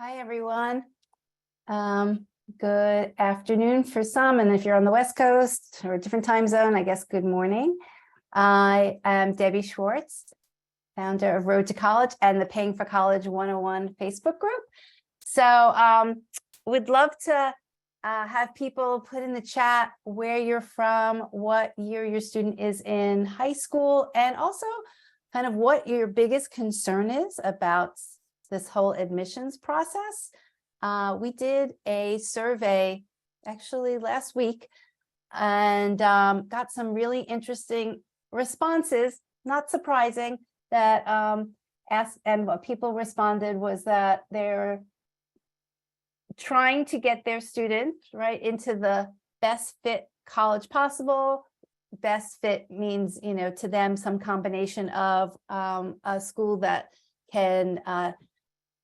Hi, everyone. Good afternoon for some, and if you're on the West Coast or a different time zone, I guess good morning. I am Debbie Schwartz, founder of Road to College and the Paying for College 101 Facebook group. So we'd love to have people put in the chat where you're from, what year your student is in high school, and also kind of what your biggest concern is about this whole admissions process. We did a survey actually last week and got some really interesting responses. Not surprising that and what people responded was that they're trying to get their student right into the best fit college possible. Best fit means, you know, to them some combination of a school that can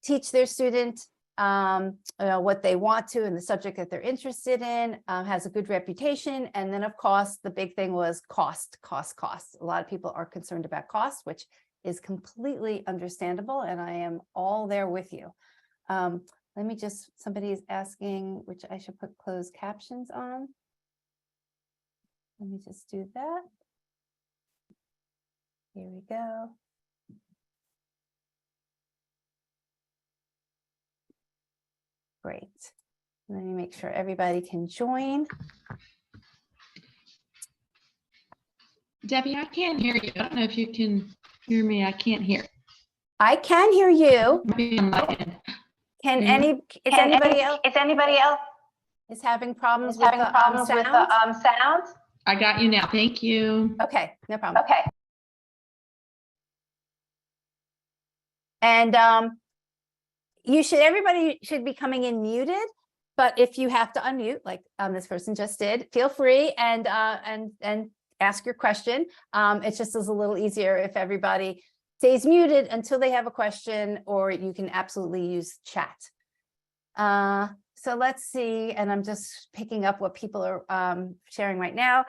teach their student what they want to and the subject that they're interested in, has a good reputation. And then, of course, the big thing was cost. A lot of people are concerned about cost, which is completely understandable. And I am all there with you. Let me just, somebody is asking which I should put closed captions on. Let me just do that. Here we go. Great. Let me make sure everybody can join. Debbie, I can't hear you. I don't know if you can hear me. I can't hear. I can hear you. Maybe on my end. Can anybody else is having problems with the sound? I got you now. Thank you. Okay, no problem. Okay. And everybody should be coming in muted, but if you have to unmute, like this person just did, feel free and ask your question. It just is a little easier if everybody stays muted until they have a question, or you can absolutely use chat. So let's see, and I'm just picking up what people are sharing right now.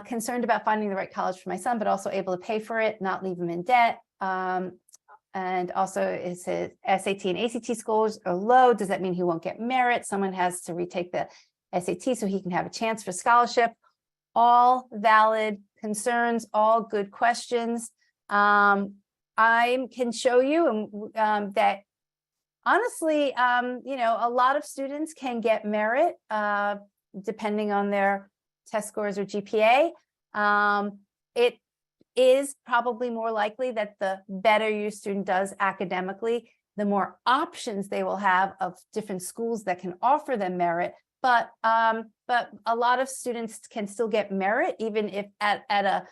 Concerned about finding the right college for my son, but also able to pay for it, not leave him in debt. And also it says SAT and ACT scores are low. Does that mean he won't get merit? Someone has to retake the SAT so he can have a chance for scholarship. All valid concerns, all good questions. I can show you that honestly, you know, a lot of students can get merit depending on their test scores or GPA. It is probably more likely that the better your student does academically, the more options they will have of different schools that can offer them merit. But a lot of students can still get merit even if at a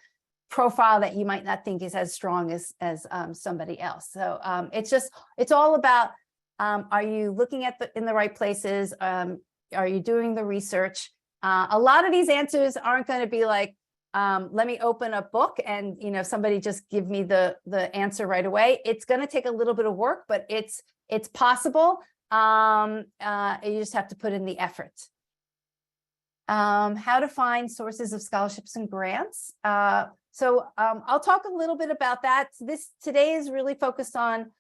profile that you might not think is as strong as somebody else. So it's all about, are you looking at in the right places? Are you doing the research? A lot of these answers aren't going to be like, let me open a book and, you know, somebody just give me the answer right away. It's going to take a little bit of work, but it's possible. You just have to put in the effort. How to find sources of scholarships and grants. So I'll talk a little bit about that. Today is really focused on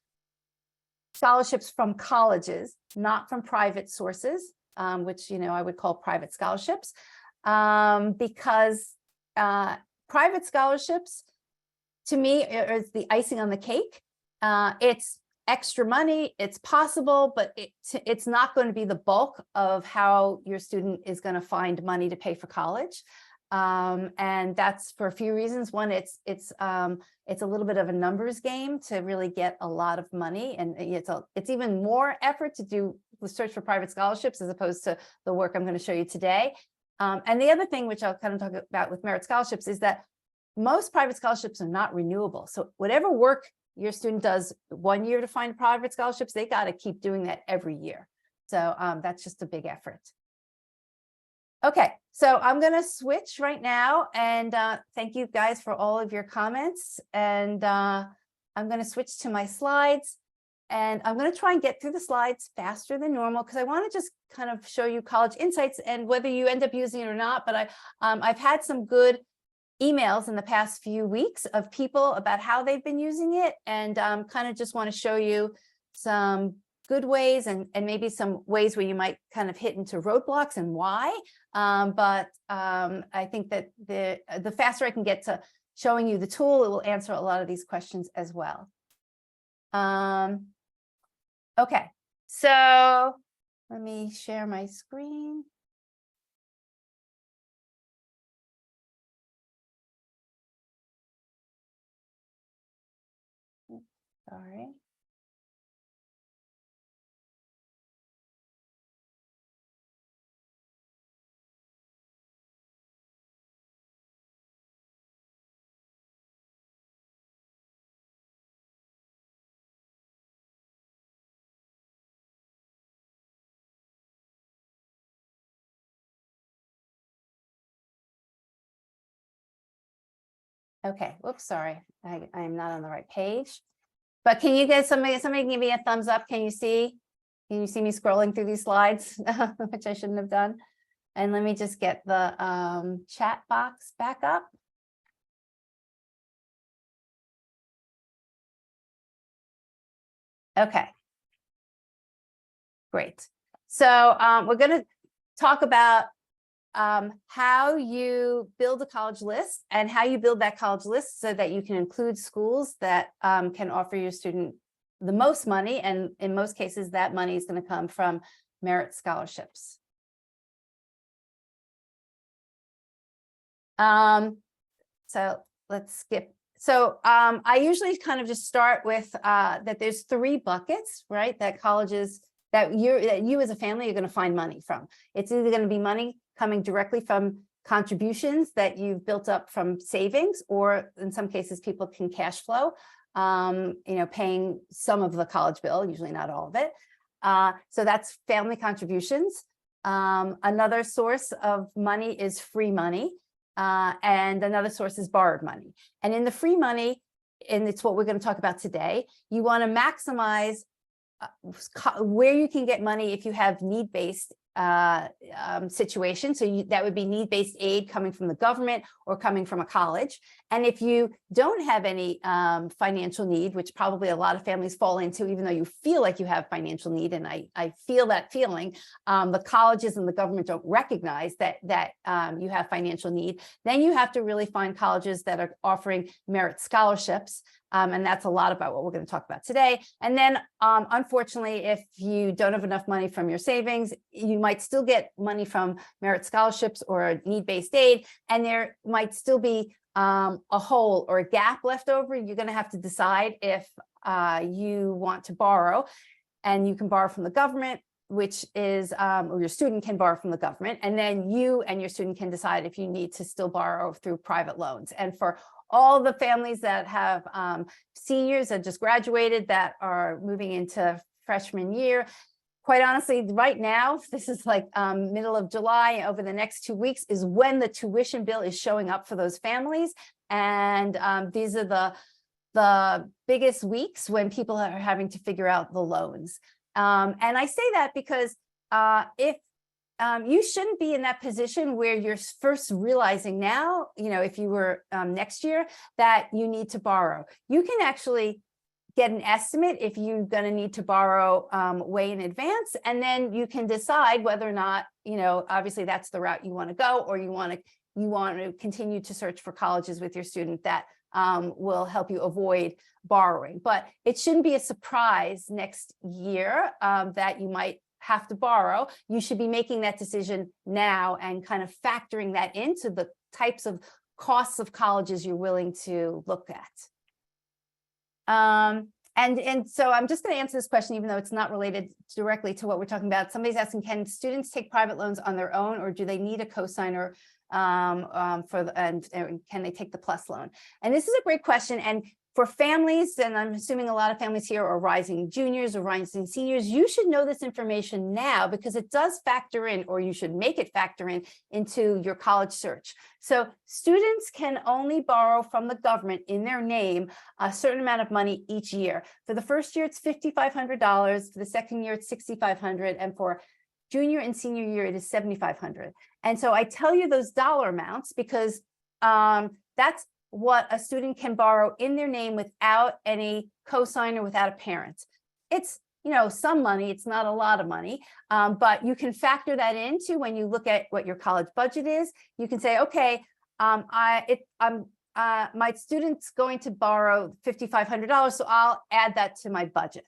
scholarships from colleges, not from private sources, which, you know, I would call private scholarships, because private scholarships to me is the icing on the cake. It's extra money, it's possible, but it's not going to be the bulk of how your student is going to find money to pay for college. And that's for a few reasons. One, it's a little bit of a numbers game to really get a lot of money, and it's even more effort to do the search for private scholarships as opposed to the work I'm going to show you today. And the other thing, which I'll kind of talk about with merit scholarships, is that most private scholarships are not renewable. So whatever work your student does 1 year to find private scholarships, they got to keep doing that every year. So that's just a big effort. Okay, so I'm going to switch right now, and thank you guys for all of your comments. And I'm going to switch to my slides, and I'm going to try and get through the slides faster than normal because I want to just kind of show you college insights and whether you end up using it or not. But I've had some good emails in the past few weeks of people about how they've been using it, and kind of just want to show you some good ways and maybe some ways where you might kind of hit into roadblocks and why. But I think that the faster I can get to showing you the tool, it will answer a lot of these questions as well. Okay, so let me share my screen. Sorry. Okay, whoops, sorry. I am not on the right page. But can you guys, somebody give me a thumbs up? Can you see me scrolling through these slides, which I shouldn't have done? And let me just get the chat box back up. Okay. Great. So we're going to talk about how you build a college list and how you build that college list so that you can include schools that can offer your student the most money. And in most cases, that money is going to come from merit scholarships. So let's skip. So I usually kind of just start with that there's 3 buckets, right? That colleges that you as a family are going to find money from. It's either going to be money coming directly from contributions that you've built up from savings, or in some cases, people can cash flow, paying some of the college bill, usually not all of it. So that's family contributions. Another source of money is free money. And another source is borrowed money. And in the free money, and it's what we're going to talk about today, you want to maximize where you can get money if you have need-based situation. So that would be need-based aid coming from the government or coming from a college. And if you don't have any financial need, which probably a lot of families fall into, even though you feel like you have financial need, and I feel that feeling, the colleges and the government don't recognize that you have financial need, then you have to really find colleges that are offering merit scholarships. And that's a lot about what we're going to talk about today. And then, unfortunately, if you don't have enough money from your savings, you might still get money from merit scholarships or need-based aid, and there might still be a hole or a gap left over. You're going to have to decide if you want to borrow, and you can borrow from the government, which is, or your student can borrow from the government, and then you and your student can decide if you need to still borrow through private loans. And for all the families that have seniors that just graduated that are moving into freshman year, quite honestly, right now, this is like middle of July, over the next 2 weeks is when the tuition bill is showing up for those families. And these are the biggest weeks when people are having to figure out the loans. And I say that because if you shouldn't be in that position where you're first realizing now, if you were next year, that you need to borrow. You can actually get an estimate if you're going to need to borrow way in advance, and then you can decide whether or not, obviously that's the route you want to go, or you want to continue to search for colleges with your student that will help you avoid borrowing. But it shouldn't be a surprise next year that you might have to borrow. You should be making that decision now and kind of factoring that into the types of costs of colleges you're willing to look at. And so I'm just going to answer this question, even though it's not related directly to what we're talking about. Somebody's asking, can students take private loans on their own, or do they need a cosigner and can they take the PLUS loan? And this is a great question. And for families, and I'm assuming a lot of families here are rising juniors or rising seniors, you should know this information now, because it does factor in, or you should make it factor in into your college search. So students can only borrow from the government in their name a certain amount of money each year. For the first year, it's $5,500. For the second year, it's $6,500. And for junior and senior year, it is $7,500. And so I tell you those dollar amounts because that's what a student can borrow in their name without any cosigner, without a parent. It's some money. It's not a lot of money, but you can factor that into when you look at what your college budget is. You can say, okay, my student's going to borrow $5,500, so I'll add that to my budget.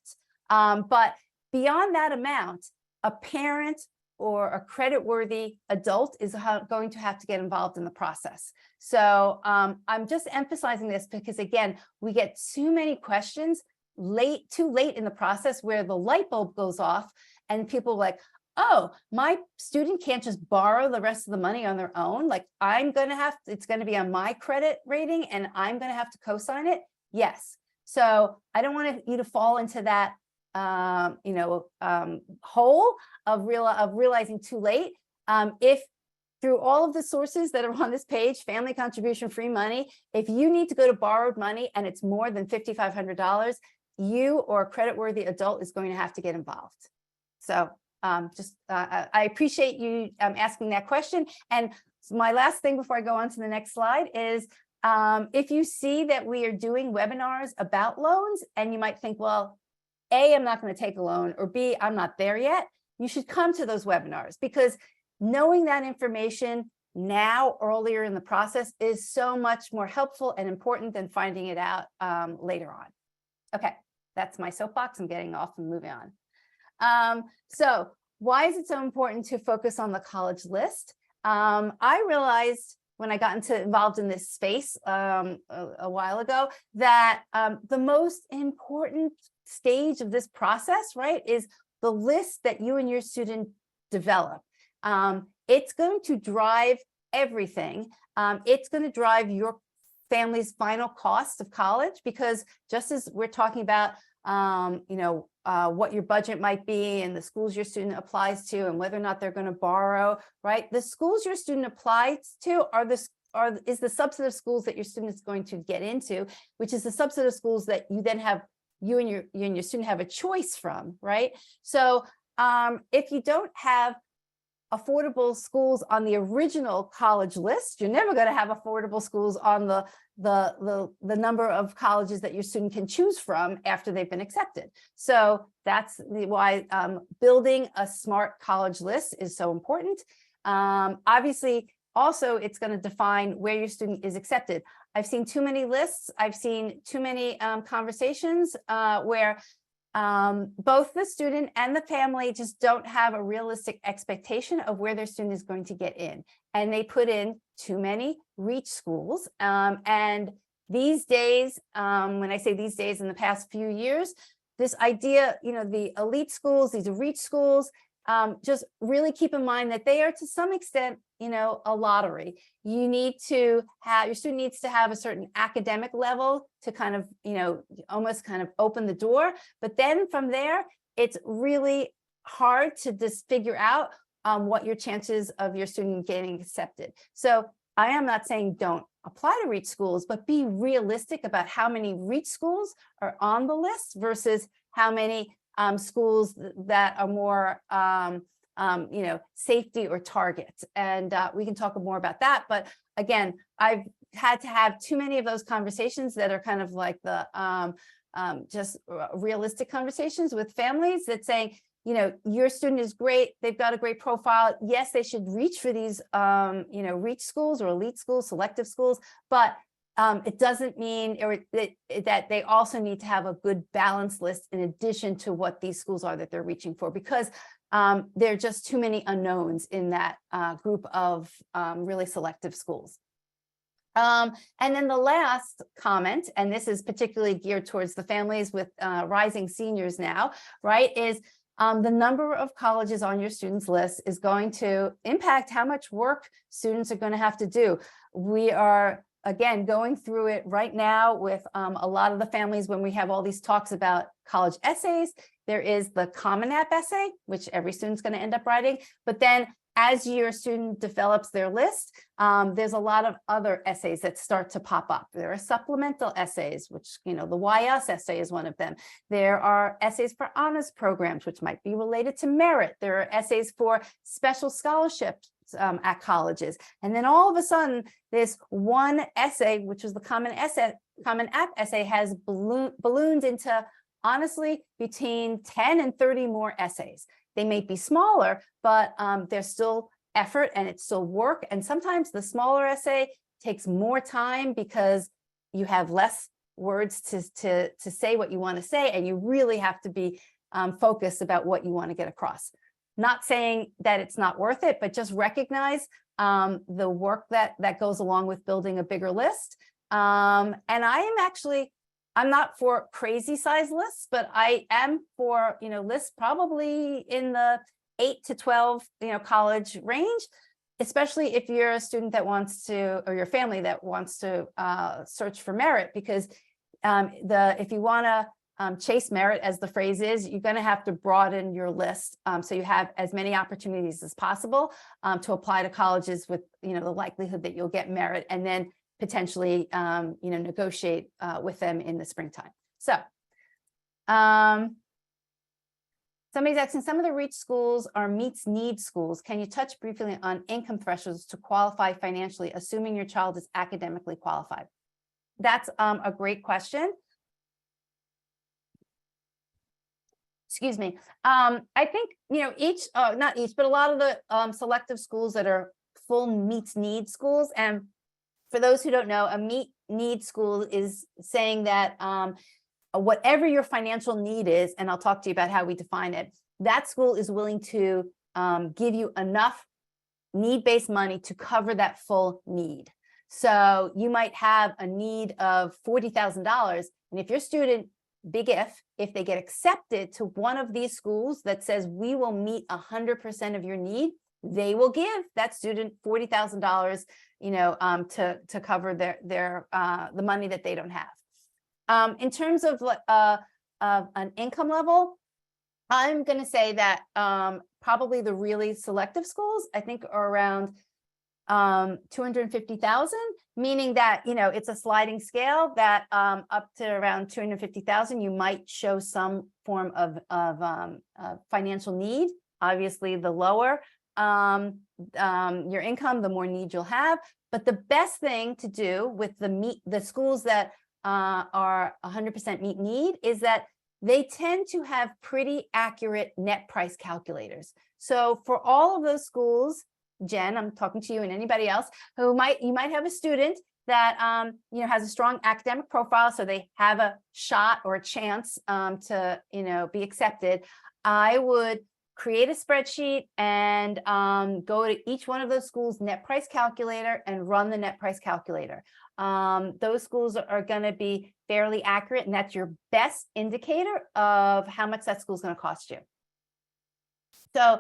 But beyond that amount, a parent or a credit-worthy adult is going to have to get involved in the process. So I'm just emphasizing this because, again, we get too many questions too late in the process where the light bulb goes off and people are like, oh, my student can't just borrow the rest of the money on their own. Like it's going to be on my credit rating and I'm going to have to co-sign it. Yes. So I don't want you to fall into that hole of realizing too late. If through all of the sources that are on this page, family contribution, free money, if you need to go to borrowed money and it's more than $5,500, you or a credit-worthy adult is going to have to get involved. So I appreciate you asking that question. And my last thing before I go on to the next slide is if you see that we are doing webinars about loans and you might think, well, A, I'm not going to take a loan, or B, I'm not there yet, you should come to those webinars, because knowing that information now earlier in the process is so much more helpful and important than finding it out later on. Okay, that's my soapbox. I'm getting off and moving on. So why is it so important to focus on the college list? I realized when I got involved in this space a while ago that the most important stage of this process, right, is the list that you and your student develop. It's going to drive everything. It's going to drive your family's final cost of college, because just as we're talking about, what your budget might be and the schools your student applies to and whether or not they're going to borrow, right? The schools your student applies to is the subset of schools that your student is going to get into, which is the subset of schools that you then have, you and your student have a choice from, right? So if you don't have affordable schools on the original college list, you're never going to have affordable schools on the number of colleges that your student can choose from after they've been accepted. So that's why building a smart college list is so important. Obviously, also, it's going to define where your student is accepted. I've seen too many lists. I've seen too many conversations where both the student and the family just don't have a realistic expectation of where their student is going to get in. And they put in too many reach schools. And these days, when I say these days, in the past few years, this idea, the elite schools, these are reach schools, just really keep in mind that they are to some extent, a lottery. You need to have, your student needs to have a certain academic level to kind of, almost kind of open the door. But then from there, it's really hard to just figure out what your chances of your student getting accepted. So I am not saying don't apply to reach schools, but be realistic about how many reach schools are on the list versus how many schools that are more, safety or targets. And we can talk more about that. But again, I've had to have too many of those conversations that are kind of like the just realistic conversations with families that saying, your student is great. They've got a great profile. Yes, they should reach for these, reach schools or elite schools, selective schools, but it doesn't mean that they also need to have a good balance list in addition to what these schools are that they're reaching for, because there are just too many unknowns in that group of really selective schools. And then the last comment, and this is particularly geared towards the families with rising seniors now, right, is the number of colleges on your students' list is going to impact how much work students are going to have to do. We are, again, going through it right now with a lot of the families when we have all these talks about college essays. There is the Common App essay, which every student's going to end up writing. But then as your student develops their list, there's a lot of other essays that start to pop up. There are supplemental essays, which, the YS essay is one of them. There are essays for honors programs, which might be related to merit. There are essays for special scholarships at colleges. And then all of a sudden, this one essay, which is the Common App essay, has ballooned into honestly between 10 and 30 more essays. They may be smaller, but there's still effort and it's still work. And sometimes the smaller essay takes more time because you have less words to say what you want to say, and you really have to be focused about what you want to get across. Not saying that it's not worth it, but just recognize the work that goes along with building a bigger list. And I'm not for crazy size lists, but I am for, lists probably in the 8 to 12, college range, especially if you're a student that wants to, or your family that wants to search for merit, because if you want to chase merit, as the phrase is, you're going to have to broaden your list so you have as many opportunities as possible to apply to colleges with the likelihood that you'll get merit, and then potentially negotiate with them in the springtime. So somebody's asking, some of the REACH schools are meets need schools. Can you touch briefly on income thresholds to qualify financially, assuming your child is academically qualified? That's a great question. Excuse me. I think, not each, but a lot of the selective schools that are full meets need schools. And for those who don't know, a meet need school is saying that whatever your financial need is, and I'll talk to you about how we define it, that school is willing to give you enough need-based money to cover that full need. So you might have a need of $40,000, and if your student, big if they get accepted to one of these schools that says we will meet 100% of your need, they will give that student $40,000, to cover the money that they don't have. In terms of an income level, I'm going to say that probably the really selective schools, I think, are around 250,000, meaning that, it's a sliding scale that up to around 250,000, you might show some form of financial need. Obviously, the lower your income, the more need you'll have. But the best thing to do with the schools that are 100% meet need is that they tend to have pretty accurate net price calculators. So for all of those schools, Jen, I'm talking to you and anybody else who you might have a student that has a strong academic profile, so they have a shot or a chance to be accepted. I would create a spreadsheet and go to each one of those schools' net price calculator and run the net price calculator. Those schools are going to be fairly accurate, and that's your best indicator of how much that school is going to cost you. So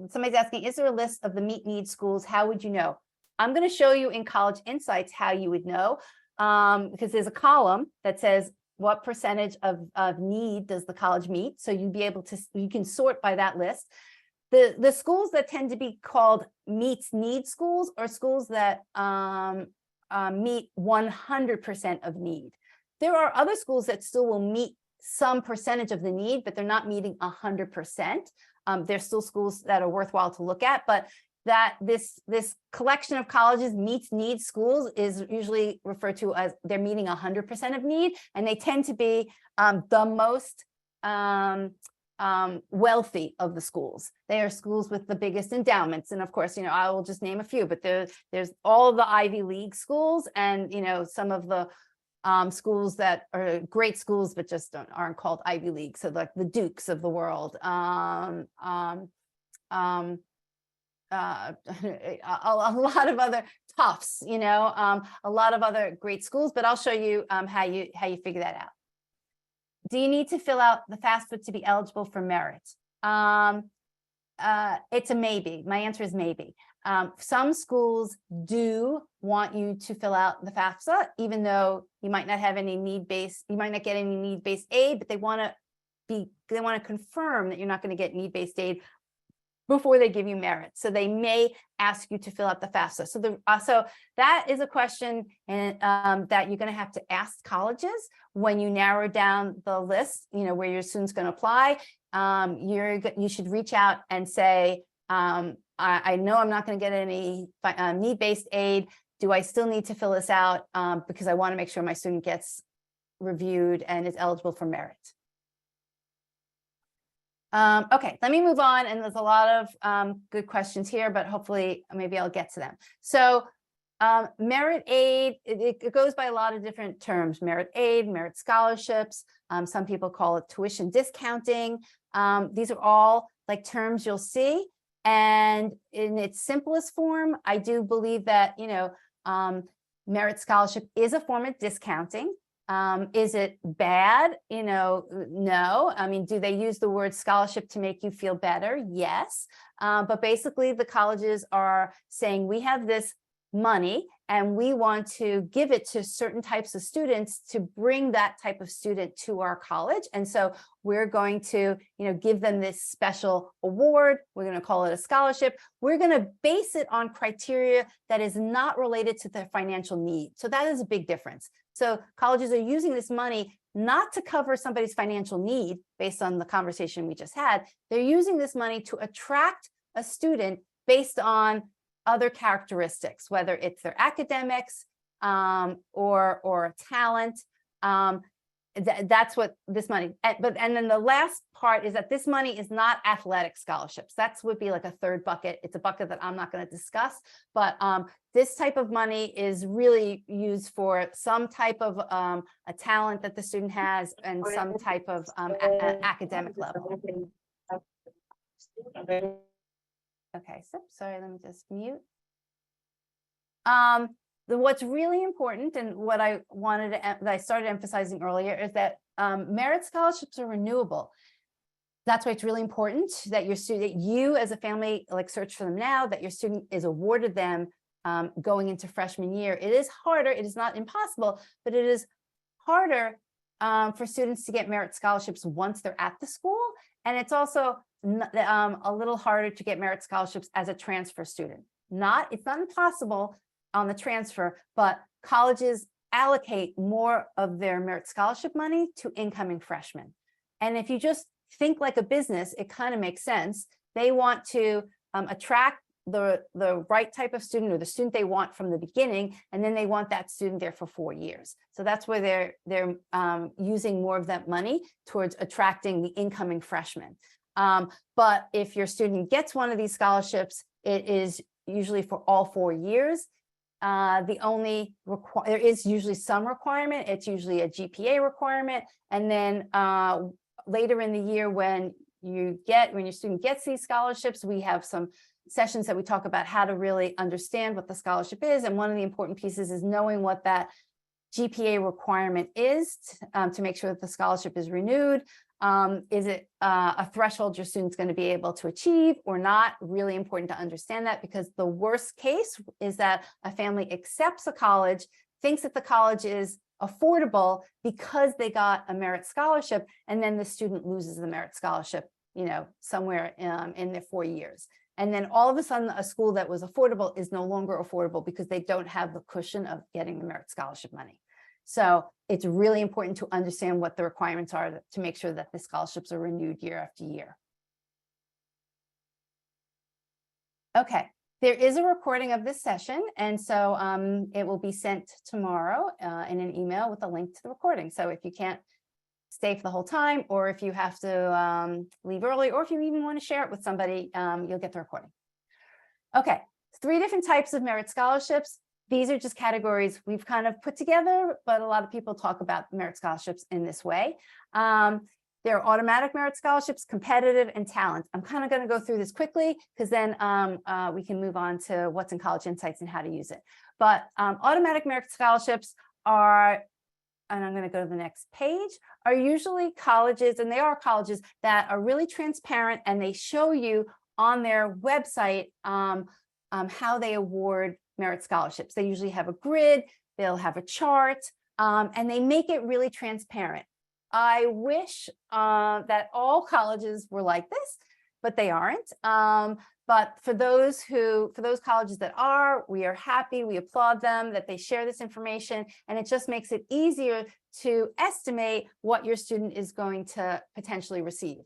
somebody's asking, is there a list of the meet need schools? How would you know? I'm going to show you in College Insights how you would know, because there's a column that says what percentage of need does the college meet. So you'd be able to, you can sort by that list. The schools that tend to be called meets need schools are schools that meet 100% of need. There are other schools that still will meet some percentage of the need, but they're not meeting 100%. There's still schools that are worthwhile to look at, but that this collection of colleges meets need schools is usually referred to as they're meeting 100% of need, and they tend to be the most wealthy of the schools. They are schools with the biggest endowments, and of course, I will just name a few, but there's all the Ivy League schools, and some of the schools that are great schools but just aren't called Ivy League, so like the Dukes of the world, a lot of other Tufts, a lot of other great schools, but I'll show you how you figure that out. Do you need to fill out the FAFSA to be eligible for merit? It's a maybe. My answer is maybe. Some schools do want you to fill out the FAFSA, even though you might not have any need-based, you might not get any need-based aid, but they want to confirm that you're not going to get need-based aid before they give you merit. So they may ask you to fill out the FAFSA. So that is a question that you're going to have to ask colleges when you narrow down the list, where your student's going to apply. You should reach out and say, I know I'm not going to get any need-based aid. Do I still need to fill this out? Because I want to make sure my student gets reviewed and is eligible for merit. Okay, let me move on. And there's a lot of good questions here, but hopefully maybe I'll get to them. So merit aid, it goes by a lot of different terms: merit aid, merit scholarships. Some people call it tuition discounting. These are all like terms you'll see. And in its simplest form, I do believe that, merit scholarship is a form of discounting. Is it bad? No. I mean, do they use the word scholarship to make you feel better? Yes. But basically the colleges are saying, we have this money and we want to give it to certain types of students to bring that type of student to our college. And so we're going to, give them this special award. We're going to call it a scholarship. We're going to base it on criteria that is not related to their financial need. So that is a big difference. So colleges are using this money not to cover somebody's financial need based on the conversation we just had. They're using this money to attract a student based on other characteristics, whether it's their academics or talent. That's what this money, and then the last part is that this money is not athletic scholarships. That would be like a third bucket. It's a bucket that I'm not going to discuss, but this type of money is really used for some type of a talent that the student has and some type of academic level. Okay, so sorry, let me just mute. What's really important, and what I started emphasizing earlier, is that merit scholarships are renewable. That's why it's really important that you as a family search for them now, that your student is awarded them going into freshman year. It is harder, it is not impossible, but it is harder for students to get merit scholarships once they're at the school. And it's also a little harder to get merit scholarships as a transfer student. It's not impossible on the transfer, but colleges allocate more of their merit scholarship money to incoming freshmen. And if you just think like a business, it kind of makes sense. They want to attract the right type of student, or the student they want from the beginning, and then they want that student there for 4 years. So that's where they're using more of that money towards attracting the incoming freshmen. But if your student gets one of these scholarships, it is usually for all 4 years. There is usually some requirement. It's usually a GPA requirement. And then later in the year, when your student gets these scholarships, we have some sessions that we talk about how to really understand what the scholarship is. And one of the important pieces is knowing what that GPA requirement is to make sure that the scholarship is renewed. Is it a threshold your student's going to be able to achieve or not? Really important to understand that, because the worst case is that a family accepts a college, thinks that the college is affordable because they got a merit scholarship, and then the student loses the merit scholarship, somewhere in their 4 years. And then all of a sudden, a school that was affordable is no longer affordable because they don't have the cushion of getting the merit scholarship money. So it's really important to understand what the requirements are to make sure that the scholarships are renewed year after year. Okay, there is a recording of this session, and so it will be sent tomorrow in an email with a link to the recording. So if you can't stay for the whole time, or if you have to leave early, or if you even want to share it with somebody, you'll get the recording. Okay, 3 different types of merit scholarships. These are just categories we've kind of put together, but a lot of people talk about merit scholarships in this way. There are automatic merit scholarships, competitive, and talent. I'm kind of going to go through this quickly because then we can move on to what's in College Insights and how to use it. But automatic merit scholarships are, and I'm going to go to the next page, are usually colleges, and they are colleges that are really transparent, and they show you on their website how they award merit scholarships. They usually have a grid, they'll have a chart, and they make it really transparent. I wish that all colleges were like this, but they aren't. But for those colleges that are, we are happy, we applaud them that they share this information, and it just makes it easier to estimate what your student is going to potentially receive.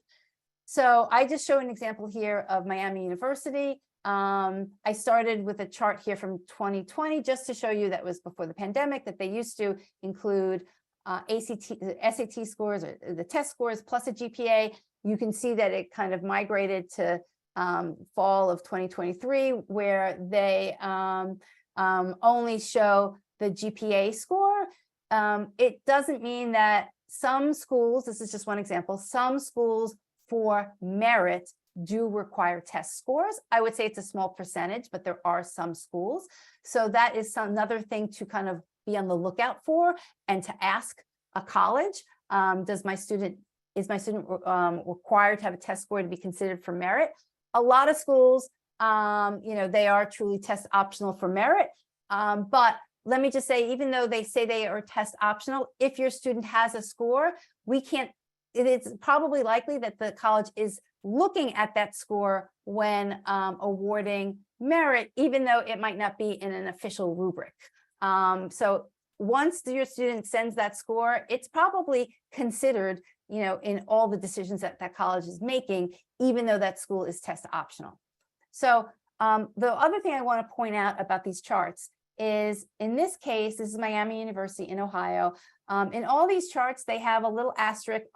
So I just show an example here of Miami University. I started with a chart here from 2020 just to show you that was before the pandemic, that they used to include SAT scores, or the test scores plus a GPA. you can see that it kind of migrated to fall of 2023, where they only show the GPA score. It doesn't mean that some schools, this is just one example, some schools for merit do require test scores. I would say it's a small percentage, but there are some schools. So that is another thing to kind of be on the lookout for, and to ask a college, is my student required to have a test score to be considered for merit? A lot of schools, they are truly test optional for merit. But let me just say, even though they say they are test optional, if your student has a score, it's probably likely that the college is looking at that score when awarding merit, even though it might not be in an official rubric. So once your student sends that score, it's probably considered, in all the decisions that that college is making, even though that school is test optional. So the other thing I want to point out about these charts is, in this case, this is Miami University in Ohio. In all these charts, they have a little asterisk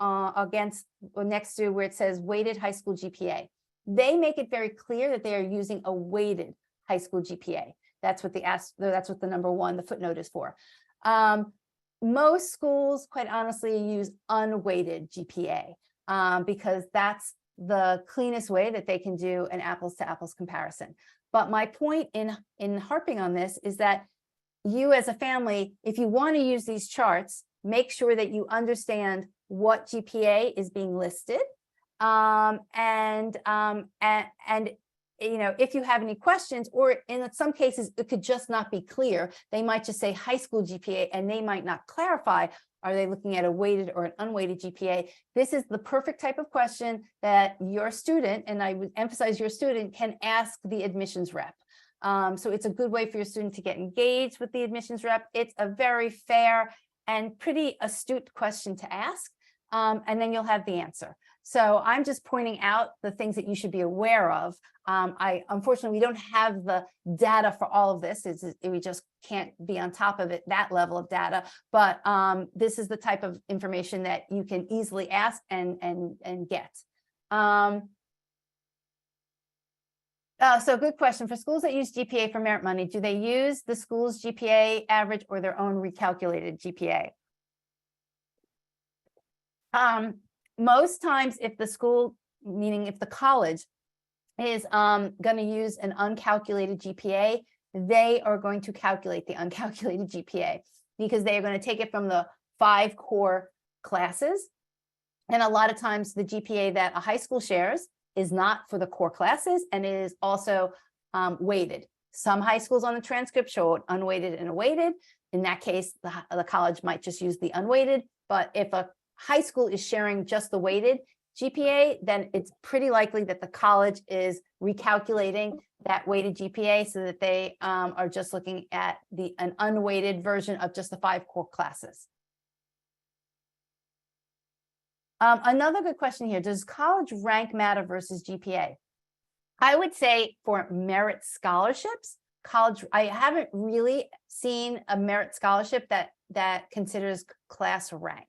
next to where it says weighted high school GPA. They make it very clear that they are using a weighted high school GPA. That's what the number one, the footnote, is for. Most schools, quite honestly, use unweighted GPA because that's the cleanest way that they can do an apples to apples comparison. But my point in harping on this is that you as a family, if you want to use these charts, make sure that you understand what GPA is being listed. If you have any questions, or in some cases, it could just not be clear. They might just say high school GPA, and they might not clarify, are they looking at a weighted or an unweighted GPA? This is the perfect type of question that your student, and I would emphasize your student, can ask the admissions rep. So it's a good way for your student to get engaged with the admissions rep. It's a very fair and pretty astute question to ask, and then you'll have the answer. So I'm just pointing out the things that you should be aware of. Unfortunately, we don't have the data for all of this. We just can't be on top of it, that level of data. But this is the type of information that you can easily ask and get. So good question. For schools that use GPA for merit money, do they use the school's GPA average or their own recalculated GPA? Most times, if the school, meaning if the college, is going to use an uncalculated GPA, they are going to calculate the uncalculated GPA because they are going to take it from the 5 core classes. And a lot of times the GPA that a high school shares is not for the core classes, and it is also weighted. Some high schools on the transcript show it unweighted and a weighted. In that case, the college might just use the unweighted. But if a high school is sharing just the weighted GPA, then it's pretty likely that the college is recalculating that weighted GPA so that they are just looking at an unweighted version of just the 5 core classes. Another good question here, does college rank matter versus GPA? I would say for merit scholarships, I haven't really seen a merit scholarship that considers class rank.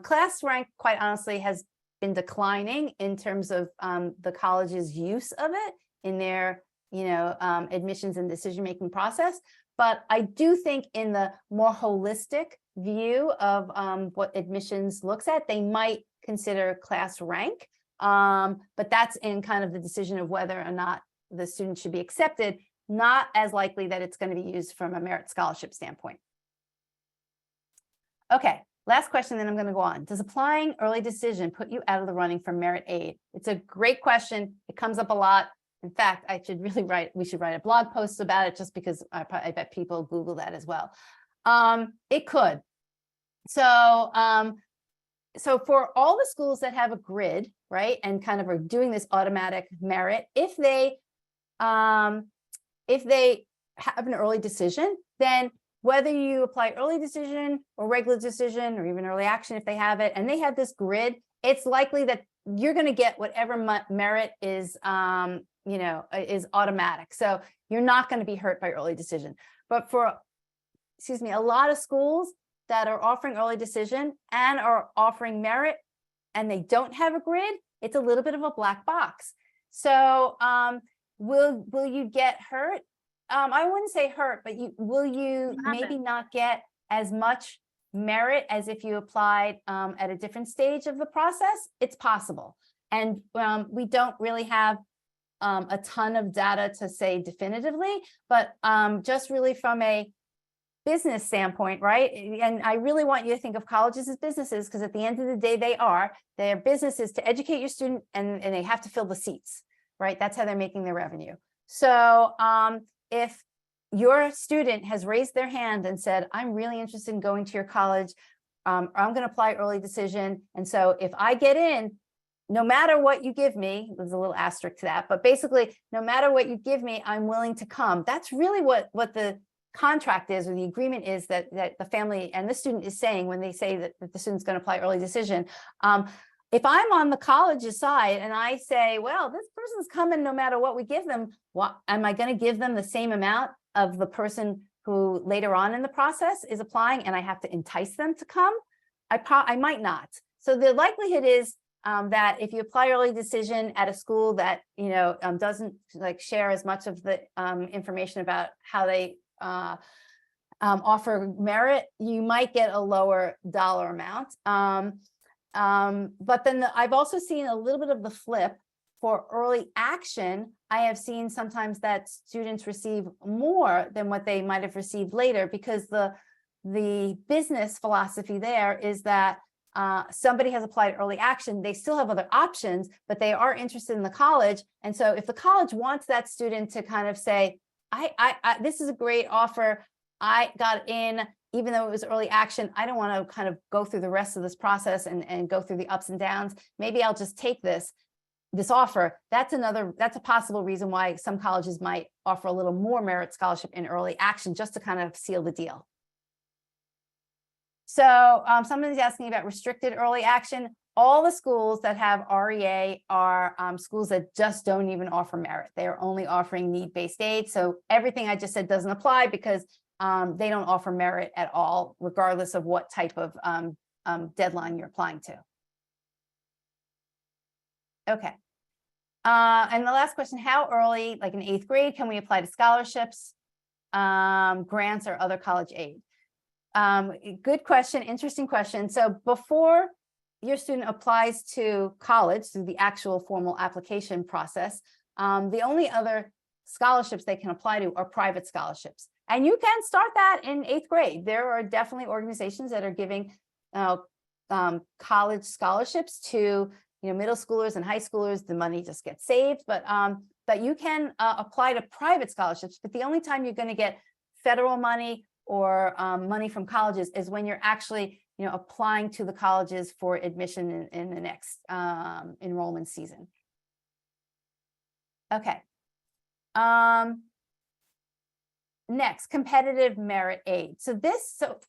Class rank, quite honestly, has been declining in terms of the college's use of it in their admissions and decision-making process. But I do think in the more holistic view of what admissions looks at, they might consider class rank. But that's in kind of the decision of whether or not the student should be accepted, not as likely that it's going to be used from a merit scholarship standpoint. Okay. Last question, then I'm going to go on. Does applying early decision put you out of the running for merit aid? It's a great question. It comes up a lot. In fact, we should write a blog post about it, just because I bet people Google that as well. It could. So for all the schools that have a grid, right, and kind of are doing this automatic merit, if they have an early decision, then whether you apply early decision or regular decision or even early action, if they have it, and they have this grid, it's likely that you're going to get whatever merit is, is automatic. So you're not going to be hurt by early decision. But for, a lot of schools that are offering early decision and are offering merit, and they don't have a grid, it's a little bit of a black box. So will you get hurt? I wouldn't say hurt, but will you maybe not get as much merit as if you applied at a different stage of the process? It's possible. And we don't really have a ton of data to say definitively, but just really from a business standpoint, right? And I really want you to think of colleges as businesses, because at the end of the day, their business is to educate your student, and they have to fill the seats, right? That's how they're making their revenue. So if your student has raised their hand and said, I'm really interested in going to your college, I'm going to apply early decision. And so if I get in, no matter what you give me, there's a little asterisk to that, but basically, no matter what you give me, I'm willing to come. That's really what the contract is, or the agreement is, that the family and the student is saying when they say that the student's going to apply early decision. If I'm on the college's side and I say, well, this person's coming no matter what we give them, am I going to give them the same amount of the person who later on in the process is applying, and I have to entice them to come? I might not. So the likelihood is that if you apply early decision at a school that doesn't share as much of the information about how they offer merit, you might get a lower dollar amount. But then I've also seen a little bit of the flip for early action. I have seen sometimes that students receive more than what they might have received later, because the business philosophy there is that somebody has applied early action, they still have other options, but they are interested in the college. And so if the college wants that student to kind of say, this is a great offer, I got in, even though it was early action, I don't want to kind of go through the rest of this process and go through the ups and downs. Maybe I'll just take this offer. That's a possible reason why some colleges might offer a little more merit scholarship in early action, just to kind of seal the deal. So somebody's asking about restricted early action. All the schools that have REA are schools that just don't even offer merit. They are only offering need-based aid. So everything I just said doesn't apply, because they don't offer merit at all, regardless of what type of deadline you're applying to. Okay. And the last question, how early, like in 8th grade, can we apply to scholarships, grants, or other college aid? Good question, interesting question. So before your student applies to college through the actual formal application process, the only other scholarships they can apply to are private scholarships. And you can start that in 8th grade. There are definitely organizations that are giving college scholarships to middle schoolers and high schoolers. The money just gets saved, but you can apply to private scholarships. But the only time you're going to get federal money or money from colleges is when you're actually applying to the colleges for admission in the next enrollment season. Okay. Next, competitive merit aid. So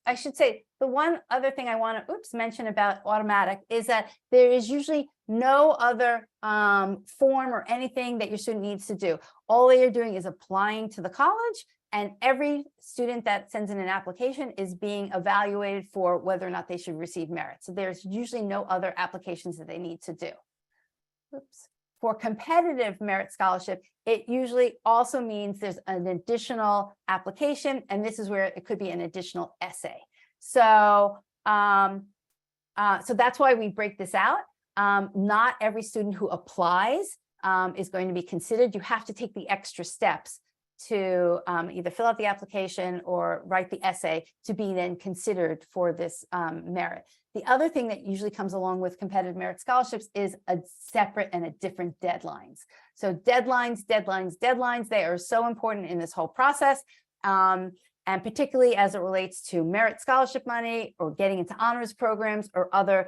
I should say, the one other thing I want to mention about automatic is that there is usually no other form or anything that your student needs to do. All they are doing is applying to the college, and every student that sends in an application is being evaluated for whether or not they should receive merit. So there's usually no other applications that they need to do. Oops. For competitive merit scholarship, it usually also means there's an additional application, and this is where it could be an additional essay. So, so that's why we break this out. Not every student who applies is going to be considered. You have to take the extra steps to either fill out the application or write the essay to be then considered for this merit. The other thing that usually comes along with competitive merit scholarships is a separate and a different deadlines. So deadlines, they are so important in this whole process. And particularly as it relates to merit scholarship money or getting into honors programs or other,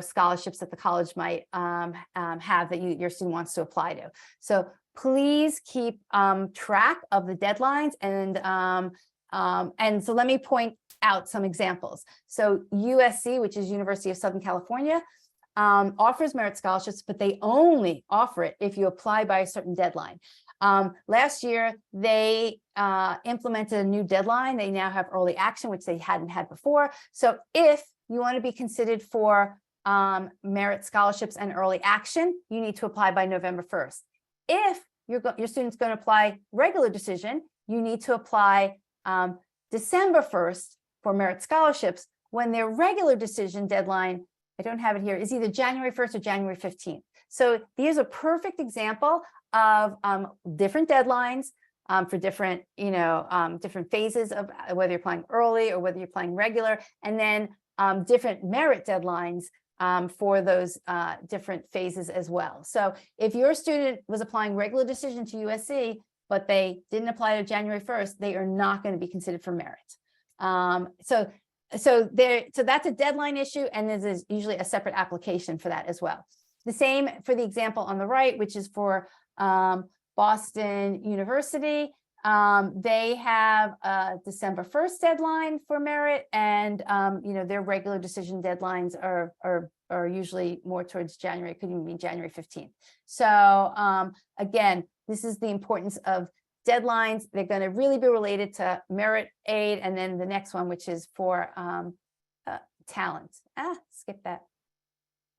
scholarships that the college might have that your student wants to apply to. So please keep track of the deadlines, and so let me point out some examples. So USC, which is University of Southern California, offers merit scholarships, but they only offer it if you apply by a certain deadline. Last year, they implemented a new deadline. They now have early action, which they hadn't had before. So if you want to be considered for merit scholarships and early action, you need to apply by November 1st. If your student's going to apply regular decision, you need to apply December 1st for merit scholarships, when their regular decision deadline, I don't have it here, is either January 1st or January 15th. So here's a perfect example of different deadlines for different, different phases of whether you're applying early or whether you're applying regular, and then different merit deadlines for those different phases as well. So if your student was applying regular decision to USC, but they didn't apply to January 1st, they are not going to be considered for merit. So that's a deadline issue, and there's usually a separate application for that as well. The same for the example on the right, which is for Boston University. They have a December 1st deadline for merit, and their regular decision deadlines are usually more towards January, could even be January 15th. So again, this is the importance of deadlines. They're going to really be related to merit aid, and then the next one, which is for talent. Skip that.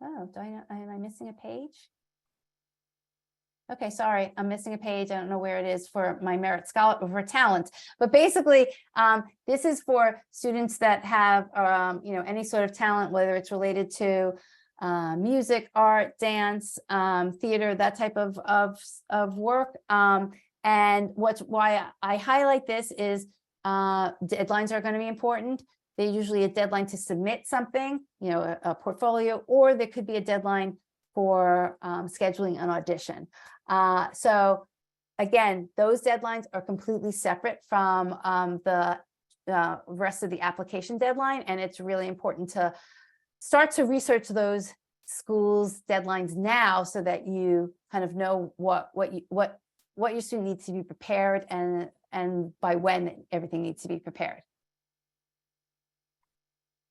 Oh, am I missing a page? Okay, sorry, I'm missing a page. I don't know where it is for my merit scholar for talent. But basically, this is for students that have any sort of talent, whether it's related to music, art, dance, theater, that type of work. And why I highlight this is deadlines are going to be important. They're usually a deadline to submit something, a portfolio, or there could be a deadline for scheduling an audition. So again, those deadlines are completely separate from the rest of the application deadline, and it's really important to start to research those schools' deadlines now so that you kind of know what your student needs to be prepared and by when everything needs to be prepared.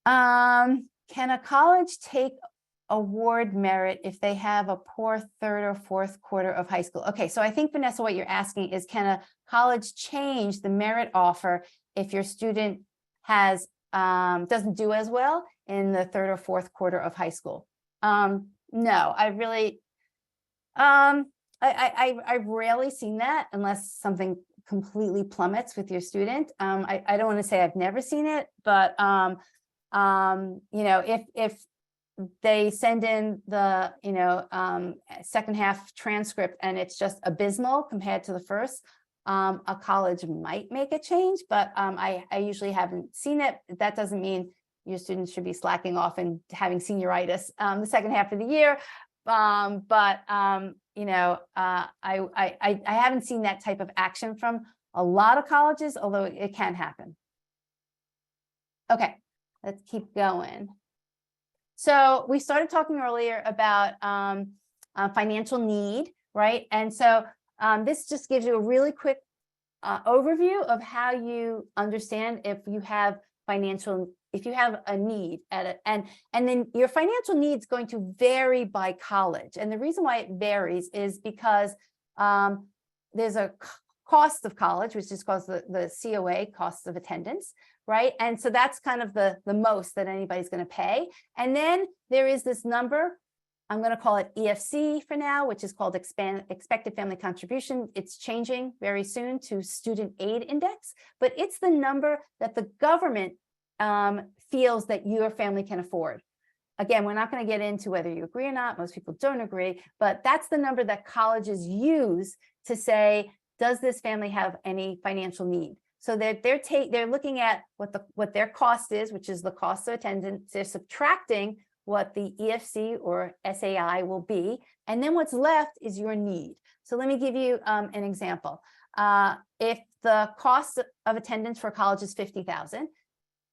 Can a college take award merit if they have a poor third or fourth quarter of high school? Okay, so I think, Vanessa, what you're asking is, can a college change the merit offer if your student has doesn't do as well in the third or fourth quarter of high school? No, I really, I've rarely seen that unless something completely plummets with your student. I don't want to say I've never seen it, but if they send in the second half transcript and it's just abysmal compared to the first, a college might make a change, but I usually haven't seen it. That doesn't mean your students should be slacking off and having senioritis the second half of the year. I haven't seen that type of action from a lot of colleges, although it can happen. Okay, let's keep going. So we started talking earlier about financial need, right? And so this just gives you a really quick overview of how you understand if you have a need and then your financial need is going to vary by college. And the reason why it varies is because there's a cost of college, which is called the COA, cost of attendance, right? And so that's kind of the most that anybody's going to pay. And then there is this number, I'm going to call it EFC for now, which is called expected family contribution. It's changing very soon to student aid index, but it's the number that the government feels that your family can afford. Again, we're not going to get into whether you agree or not. Most people don't agree, but that's the number that colleges use to say, does this family have any financial need? So that they're looking at what their cost is, which is the cost of attendance. They're subtracting what the EFC or SAI will be, and then what's left is your need. So let me give you an example. If the cost of attendance for college is $50,000,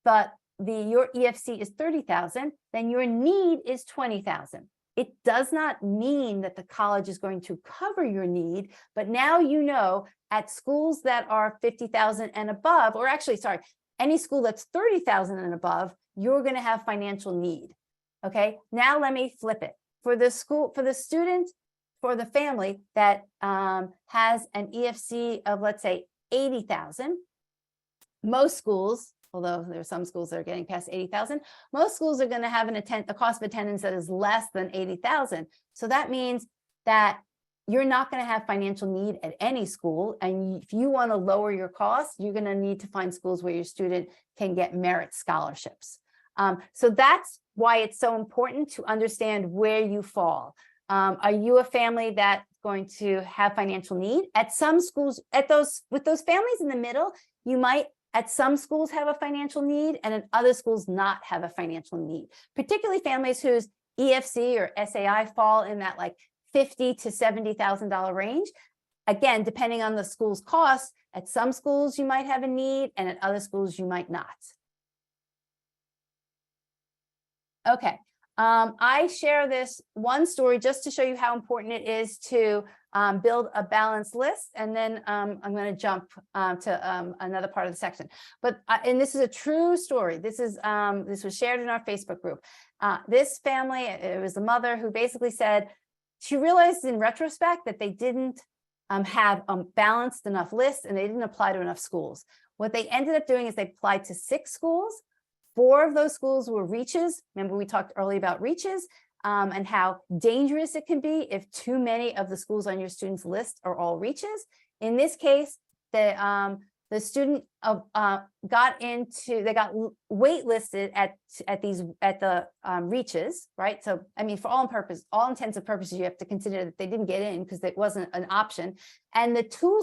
but your EFC is $30,000, then your need is $20,000. It does not mean that the college is going to cover your need, but now you know at schools that are $50,000 and above, or actually, sorry, any school that's $30,000 and above, you're going to have financial need. Okay, now let me flip it. For the school, for the student, for the family that has an EFC of, let's say, $80,000, most schools although there are some schools that are getting past 80,000. Most schools are going to have a cost of attendance that is less than 80,000. So that means that you're not going to have financial need at any school. And if you want to lower your costs, you're going to need to find schools where your student can get merit scholarships. So that's why it's so important to understand where you fall. Are you a family that's going to have financial need? At some schools, with those families in the middle, you might at some schools have a financial need and in other schools not have a financial need, particularly families whose EFC or SAI fall in that like $50,000 to $70,000 range. Again, depending on the school's cost, at some schools you might have a need and at other schools you might not. Okay, I share this one story just to show you how important it is to build a balanced list, and then I'm going to jump to another part of the section. But and this is a true story. This was shared in our Facebook group. This family, it was a mother who basically said she realized in retrospect that they didn't have a balanced enough list and they didn't apply to enough schools. What they ended up doing is they applied to 6 schools. 4 of those schools were reaches. Remember, we talked earlier about reaches and how dangerous it can be if too many of the schools on your student's list are all reaches. In this case, the student got waitlisted at the reaches, right? So, I mean, for all intents and purposes, you have to consider that they didn't get in because it wasn't an option. And the two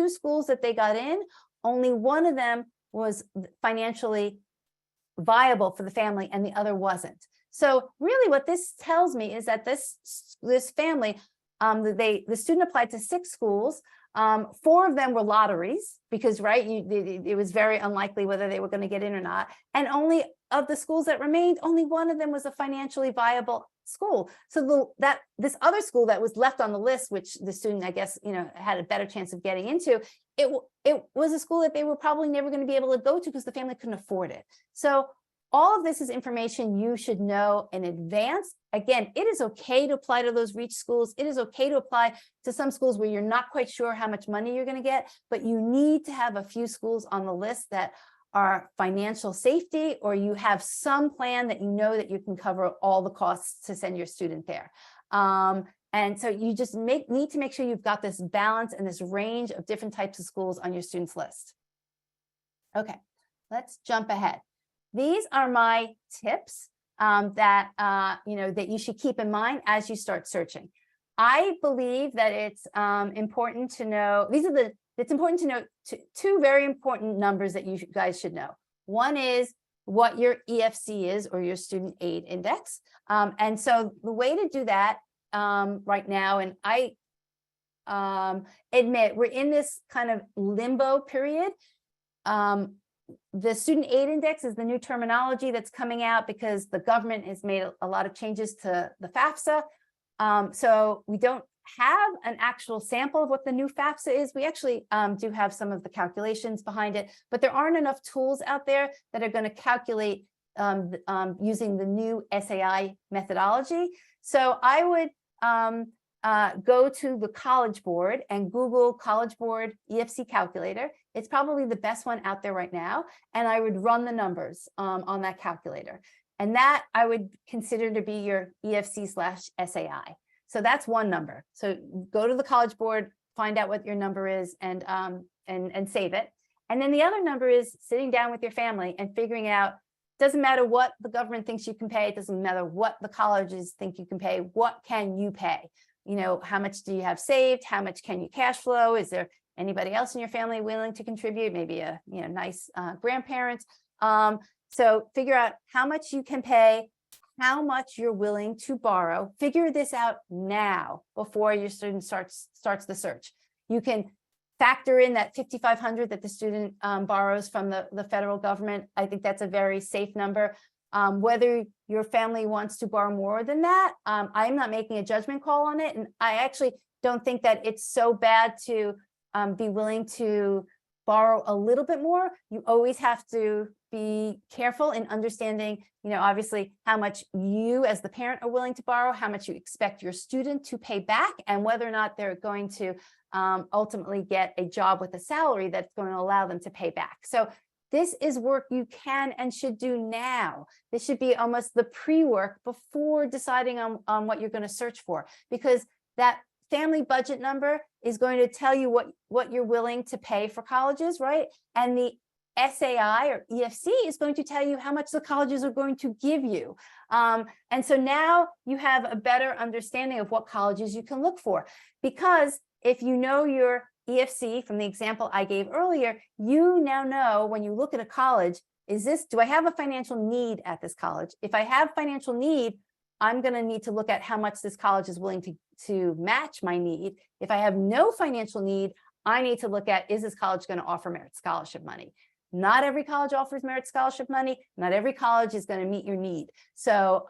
schools that they got in, only one of them was financially viable for the family and the other wasn't. So really what this tells me is that this family, the student applied to 6 schools. 4 of them were lotteries because, right, it was very unlikely whether they were going to get in or not. And only of the schools that remained, only one of them was a financially viable school. So this other school that was left on the list, which the student, I guess, had a better chance of getting into, it was a school that they were probably never going to be able to go to because the family couldn't afford it. So all of this is information you should know in advance. Again, it is okay to apply to those reach schools. It is okay to apply to some schools where you're not quite sure how much money you're going to get, but you need to have a few schools on the list that are financial safety, or you have some plan that you know that you can cover all the costs to send your student there. And so you just need to make sure you've got this balance and this range of different types of schools on your student's list. Okay, let's jump ahead. These are my tips that you should keep in mind as you start searching. I believe that it's important to know, it's important to know 2 very important numbers that you guys should know. One is what your EFC is, or your student aid index. And so the way to do that right now, and I admit we're in this kind of limbo period. The student aid index is the new terminology that's coming out because the government has made a lot of changes to the FAFSA. So we don't have an actual sample of what the new FAFSA is. We actually do have some of the calculations behind it, but there aren't enough tools out there that are going to calculate using the new SAI methodology. So I would go to the College Board and Google College Board EFC calculator. It's probably the best one out there right now. And I would run the numbers on that calculator. And that I would consider to be your EFC/SAI. So that's one number. So go to the College Board, find out what your number is, and save it. And then the other number is sitting down with your family and figuring out, doesn't matter what the government thinks you can pay, it doesn't matter what the colleges think you can pay, what can you pay? How much do you have saved? How much can you cash flow? Is there anybody else in your family willing to contribute? Maybe a nice grandparents. So figure out how much you can pay, how much you're willing to borrow. Figure this out now before your student starts the search. You can factor in that $5,500 that the student borrows from the federal government. I think that's a very safe number. Whether your family wants to borrow more than that, I'm not making a judgment call on it. And I actually don't think that it's so bad to be willing to borrow a little bit more. You always have to be careful in understanding, obviously how much you as the parent are willing to borrow, how much you expect your student to pay back, and whether or not they're going to ultimately get a job with a salary that's going to allow them to pay back. So This is work you can and should do now. This should be almost the pre-work before deciding on what you're going to search for, because that family budget number is going to tell you what you're willing to pay for colleges, right? And the SAI or EFC is going to tell you how much the colleges are going to give you. And so now you have a better understanding of what colleges you can look for, because if you know your EFC from the example I gave earlier, you now know when you look at a college, do I have a financial need at this college? If I have financial need, I'm going to need to look at how much this college is willing to match my need. If I have no financial need, I need to look at, is this college going to offer merit scholarship money? Not every college offers merit scholarship money. Not every college is going to meet your need. So,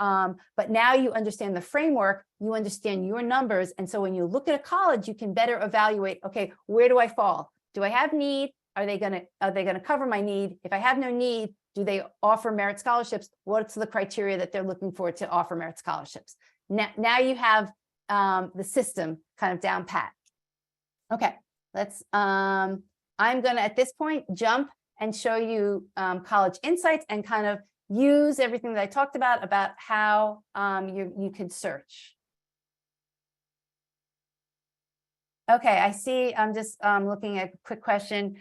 but now you understand the framework, you understand your numbers. And so when you look at a college, you can better evaluate, okay, where do I fall? Do I have need? Are they going to cover my need? If I have no need, do they offer merit scholarships? What's the criteria that they're looking for to offer merit scholarships? Now you have the system kind of down pat. Okay, I'm going to, at this point, jump and show you college insights and kind of use everything that I talked about how you could search. Okay, I see. I'm just looking at a quick question.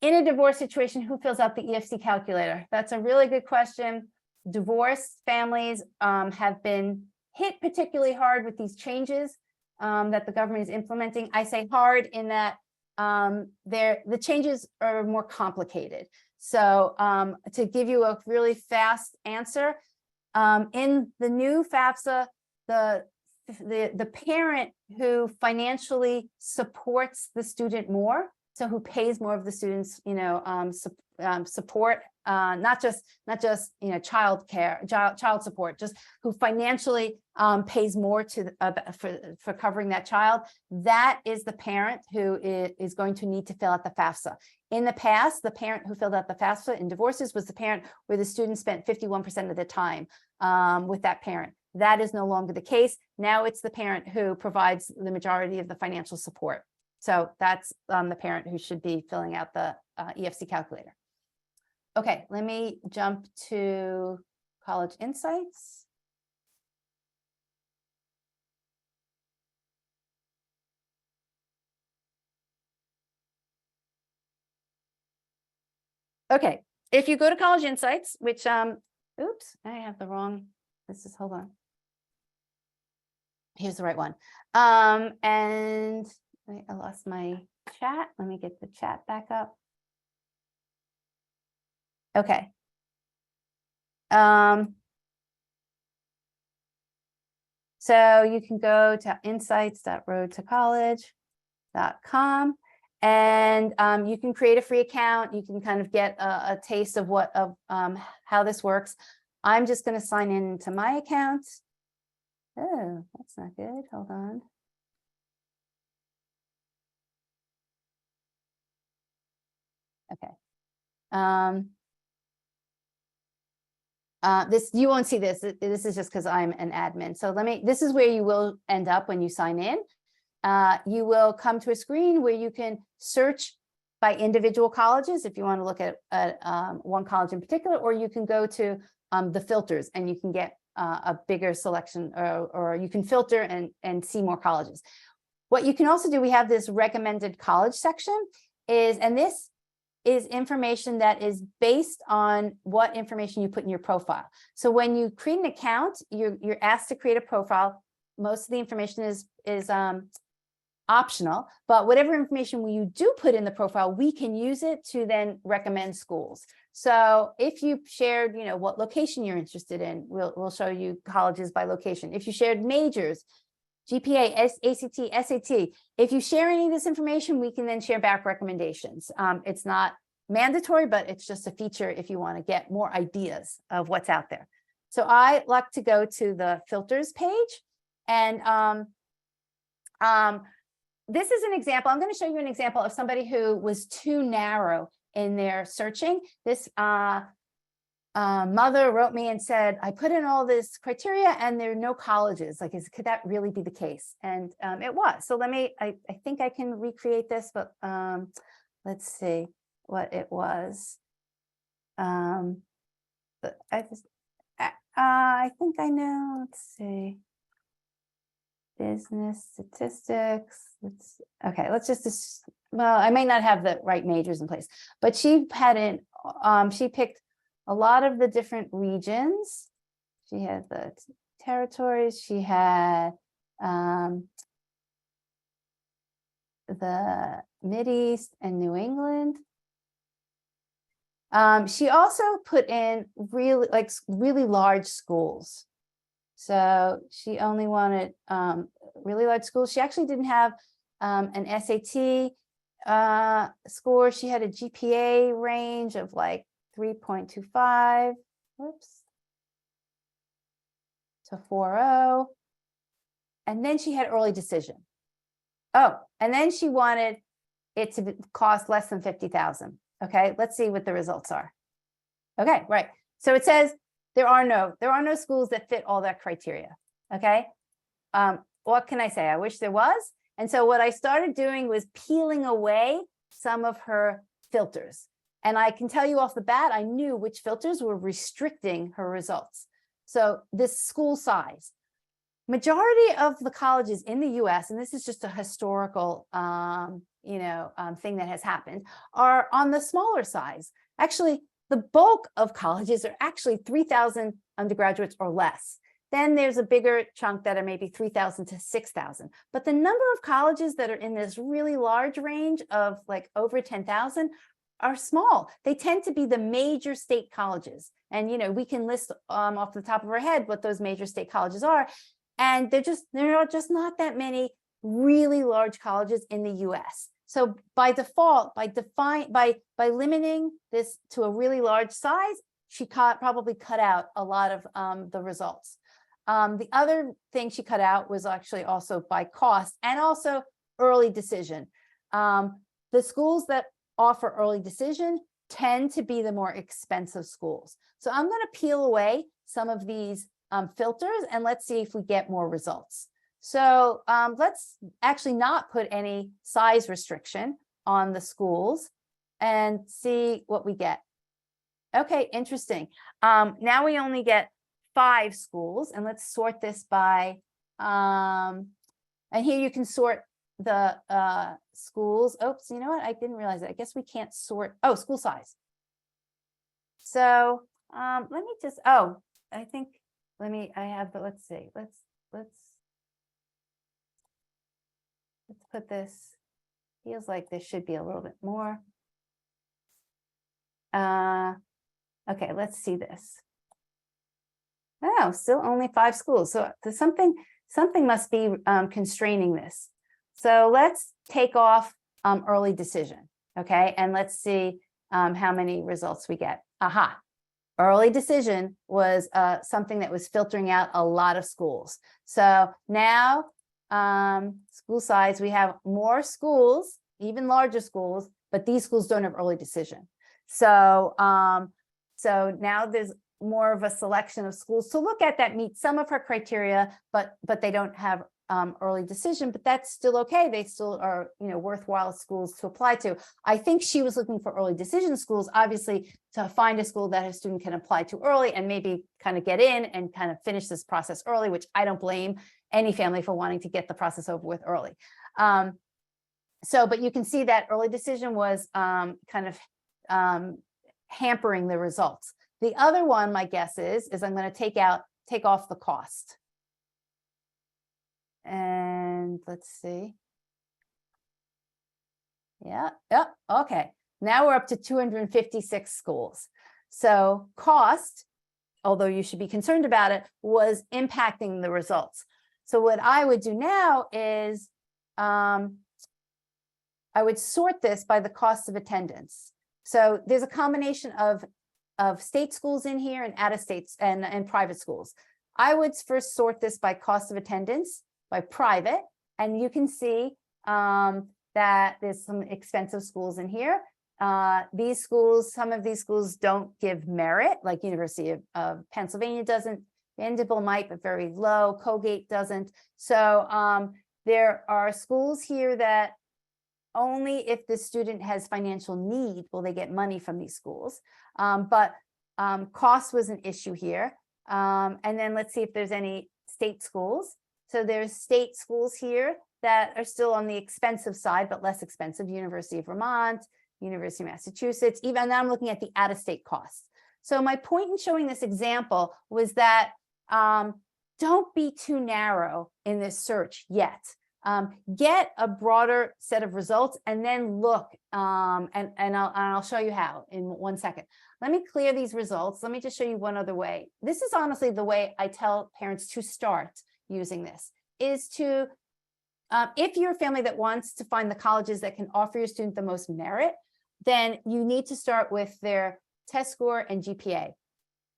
In a divorce situation, who fills out the EFC calculator? That's a really good question. Divorced families have been hit particularly hard with these changes that the government is implementing. I say hard in that the changes are more complicated. So to give you a really fast answer, in the new FAFSA, the parent who financially supports the student more, so who pays more of the students, support, not just child support, just who financially pays more for covering that child. That is the parent who is going to need to fill out the FAFSA. In the past, the parent who filled out the FAFSA in divorces was the parent where the student spent 51% of the time with that parent. That is no longer the case. Now it's the parent who provides the majority of the financial support. So that's the parent who should be filling out the EFC calculator. Okay, let me jump to College Insights. Okay, if you go to College Insights, which, oops, I have the wrong, hold on. Here's the right one. And I lost my chat. Let me get the chat back up. Okay. So you can go to insights.roadtocollege.com and you can create a free account. You can kind of get a taste of how this works. I'm just going to sign into my account. Oh, that's not good. Hold on. Okay. You won't see this. This is just because I'm an admin. So this is where you will end up when you sign in. You will come to a screen where you can search by individual colleges if you want to look at one college in particular, or you can go to the filters and you can get a bigger selection, or you can filter and see more colleges. What you can also do, we have this recommended college section, and this is information that is based on what information you put in your profile. So when you create an account, you're asked to create a profile. Most of the information is optional, but whatever information you do put in the profile, we can use it to then recommend schools. So if you shared, what location you're interested in, we'll show you colleges by location. If you shared majors, GPA, ACT, SAT, if you share any of this information, we can then share back recommendations. It's not mandatory, but it's just a feature if you want to get more ideas of what's out there. So I like to go to the filters page, and this is an example. I'm going to show you an example of somebody who was too narrow in their searching. This mother wrote me and said, I put in all this criteria and there are no colleges. Like, could that really be the case? And it was. So I think I can recreate this, but let's see what it was. But I think I know, let's see. Business statistics, let's just, well, I may not have the right majors in place, but she she picked a lot of the different regions. She had the territories, she had the Mideast and New England. She also put in really large schools. So she only wanted really large schools. She actually didn't have an SAT score. She had a GPA range of like 3.25, to 4.0. And then she had early decision. Oh, and then she wanted it to cost less than $50,000. Okay, let's see what the results are. Okay, right. So it says there are no schools that fit all that criteria. Okay. What can I say? I wish there was. And so what I started doing was peeling away some of her filters. And I can tell you off the bat, I knew which filters were restricting her results. So this school size, majority of the colleges in the US, and this is just a historical thing that has happened, are on the smaller size. Actually, the bulk of colleges are actually 3,000 undergraduates or less. Then there's a bigger chunk that are maybe 3,000 to 6,000. But the number of colleges that are in this really large range of like over 10,000 are small. They tend to be the major state colleges. And, we can list off the top of our head what those major state colleges are. And there are just not that many really large colleges in the US. So by default, by limiting this to a really large size, she probably cut out a lot of the results. The other thing she cut out was actually also by cost and also early decision. The schools that offer early decision tend to be the more expensive schools. So I'm going to peel away some of these filters and let's see if we get more results. So let's actually not put any size restriction on the schools and see what we get. Okay, interesting. Now we only get 5 schools, and let's sort this by, and here you can sort the schools. Oops, you know what? I didn't realize that. I guess we can't sort, school size. So let me just, let's see, let's put this, feels like there should be a little bit more. Okay, let's see this. Oh, still only 5 schools. So there's something must be constraining this. So let's take off early decision, okay? And let's see how many results we get. Aha, early decision was something that was filtering out a lot of schools. So now school size, we have more schools, even larger schools, but these schools don't have early decision. So, so now there's more of a selection of schools to look at that meet some of her criteria, but they don't have early decision, but that's still okay. They still are, worthwhile schools to apply to. I think she was looking for early decision schools, obviously, to find a school that a student can apply to early and maybe kind of get in and kind of finish this process early, which I don't blame any family for wanting to get the process over with early. But you can see that early decision was kind of hampering the results. The other one, my guess is I'm going to take off the cost. And let's see. Yeah. Okay. Now we're up to 256 schools. So cost, although you should be concerned about it, was impacting the results. So what I would do now is I would sort this by the cost of attendance. So there's a combination of state schools in here and out of states and private schools. I would first sort this by cost of attendance, by private, and you can see that there's some expensive schools in here. These schools, some of these schools don't give merit, like University of Pennsylvania doesn't, Vanderbilt might, but very low, Colgate doesn't. So there are schools here that only if the student has financial need will they get money from these schools. But cost was an issue here. And then let's see if there's any state schools. So there's state schools here that are still on the expensive side, but less expensive. University of Vermont, University of Massachusetts, even now I'm looking at the out-of-state costs. So my point in showing this example was that don't be too narrow in this search yet. Get a broader set of results and then look, and I'll show you how in 1 second. Let me clear these results. Let me just show you one other way. This is honestly the way I tell parents to start using this, is to, if you're a family that wants to find the colleges that can offer your student the most merit, then you need to start with their test score and GPA.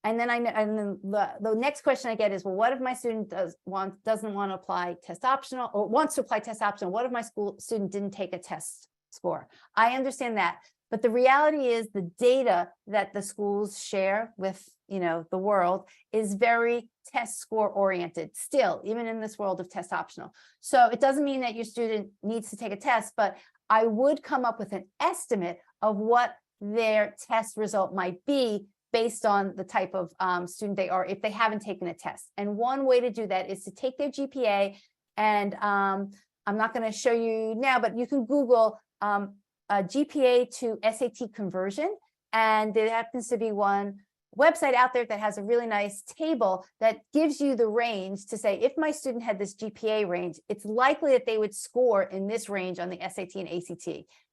And then the next question I get is, well, what if my student doesn't want to apply test optional, or wants to apply test optional? What if my student didn't take a test score? I understand that, but the reality is the data that the schools share with the world is very test score oriented still, even in this world of test optional. So it doesn't mean that your student needs to take a test, but I would come up with an estimate of what their test result might be based on the type of student they are if they haven't taken a test. And one way to do that is to take their GPA, and I'm not going to show you now, but you can Google a GPA to SAT conversion, and there happens to be one website out there that has a really nice table that gives you the range to say, if my student had this GPA range, it's likely that they would score in this range on the SAT and ACT.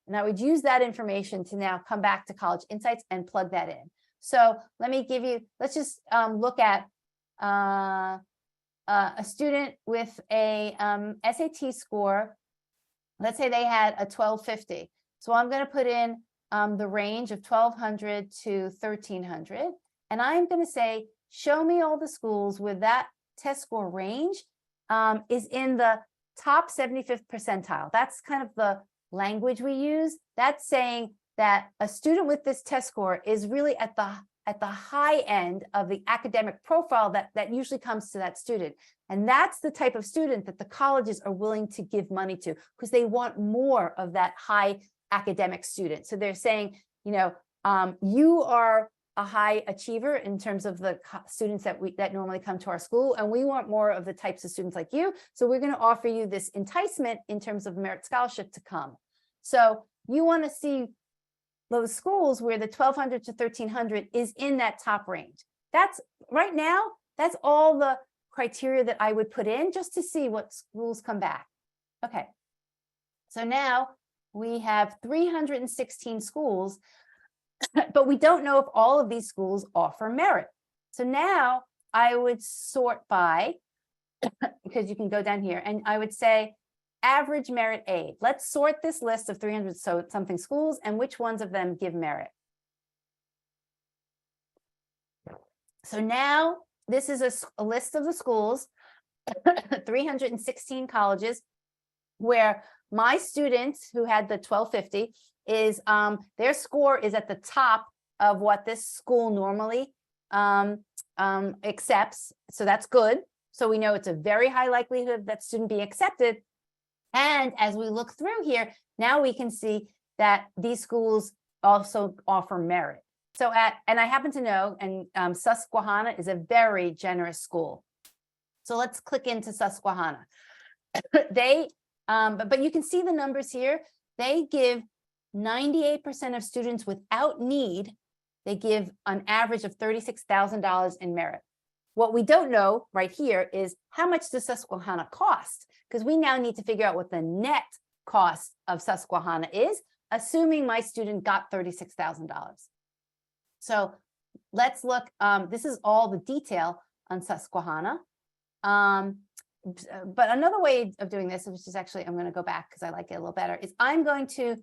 And I would use that information to now come back to College Insights and plug that in. So let me give you, let's just look at a student with a SAT score. Let's say they had a 1250. So I'm going to put in the range of 1200 to 1300. And I'm going to say, show me all the schools where that test score range is in the top 75th percentile. That's kind of the language we use. That's saying that a student with this test score is really at the high end of the academic profile that usually comes to that student. And that's the type of student that the colleges are willing to give money to, because they want more of that high academic student. So they're saying, you are a high achiever in terms of the students that normally come to our school, and we want more of the types of students like you. So we're going to offer you this enticement in terms of merit scholarship to come. So you want to see those schools where the 1200 to 1300 is in that top range. That's right now, that's all the criteria that I would put in just to see what schools come back. Okay. So now we have 316 schools, but we don't know if all of these schools offer merit. So now I would sort by, because you can go down here, and I would say average merit aid. Let's sort this list of 300 something schools and which ones of them give merit. So now this is a list of the schools, 316 colleges, where my students who had the 1250 is their score is at the top of what this school normally accepts. So that's good. So we know it's a very high likelihood of that student being accepted. And as we look through here, now we can see that these schools also offer merit. So and I happen to know, and Susquehanna is a very generous school. So let's click into Susquehanna. But you can see the numbers here. They give 98% of students without need. They give an average of $36,000 in merit. What we don't know right here is how much does Susquehanna cost? Because we now need to figure out what the net cost of Susquehanna is, assuming my student got $36,000. So let's look, this is all the detail on Susquehanna. But another way of doing this, which is actually, I'm going to go back because I like it a little better, is I'm going to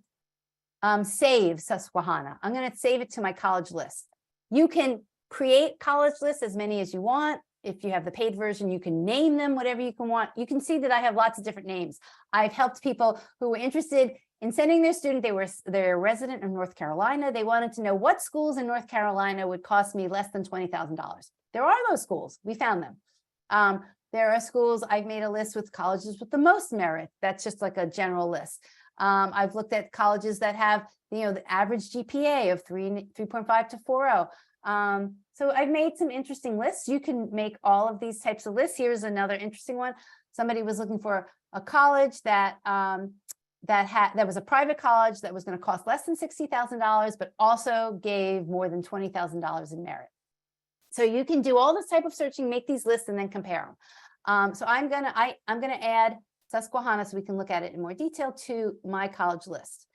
save Susquehanna. I'm going to save it to my college list. You can create college lists as many as you want. If you have the paid version, you can name them whatever you can want. You can see that I have lots of different names. I've helped people who were interested in sending their student. They're a resident of North Carolina. They wanted to know what schools in North Carolina would cost me less than $20,000. There are those schools. We found them. There are schools, I've made a list with colleges with the most merit. That's just like a general list. I've looked at colleges that have, the average GPA of 3.5 to 4.0. So I've made some interesting lists. You can make all of these types of lists. Here's another interesting one. Somebody was looking for a college that was a private college that was going to cost less than $60,000, but also gave more than $20,000 in merit. So you can do all this type of searching, make these lists, and then compare them. So I'm gonna add Susquehanna so we can look at it in more detail to my college list.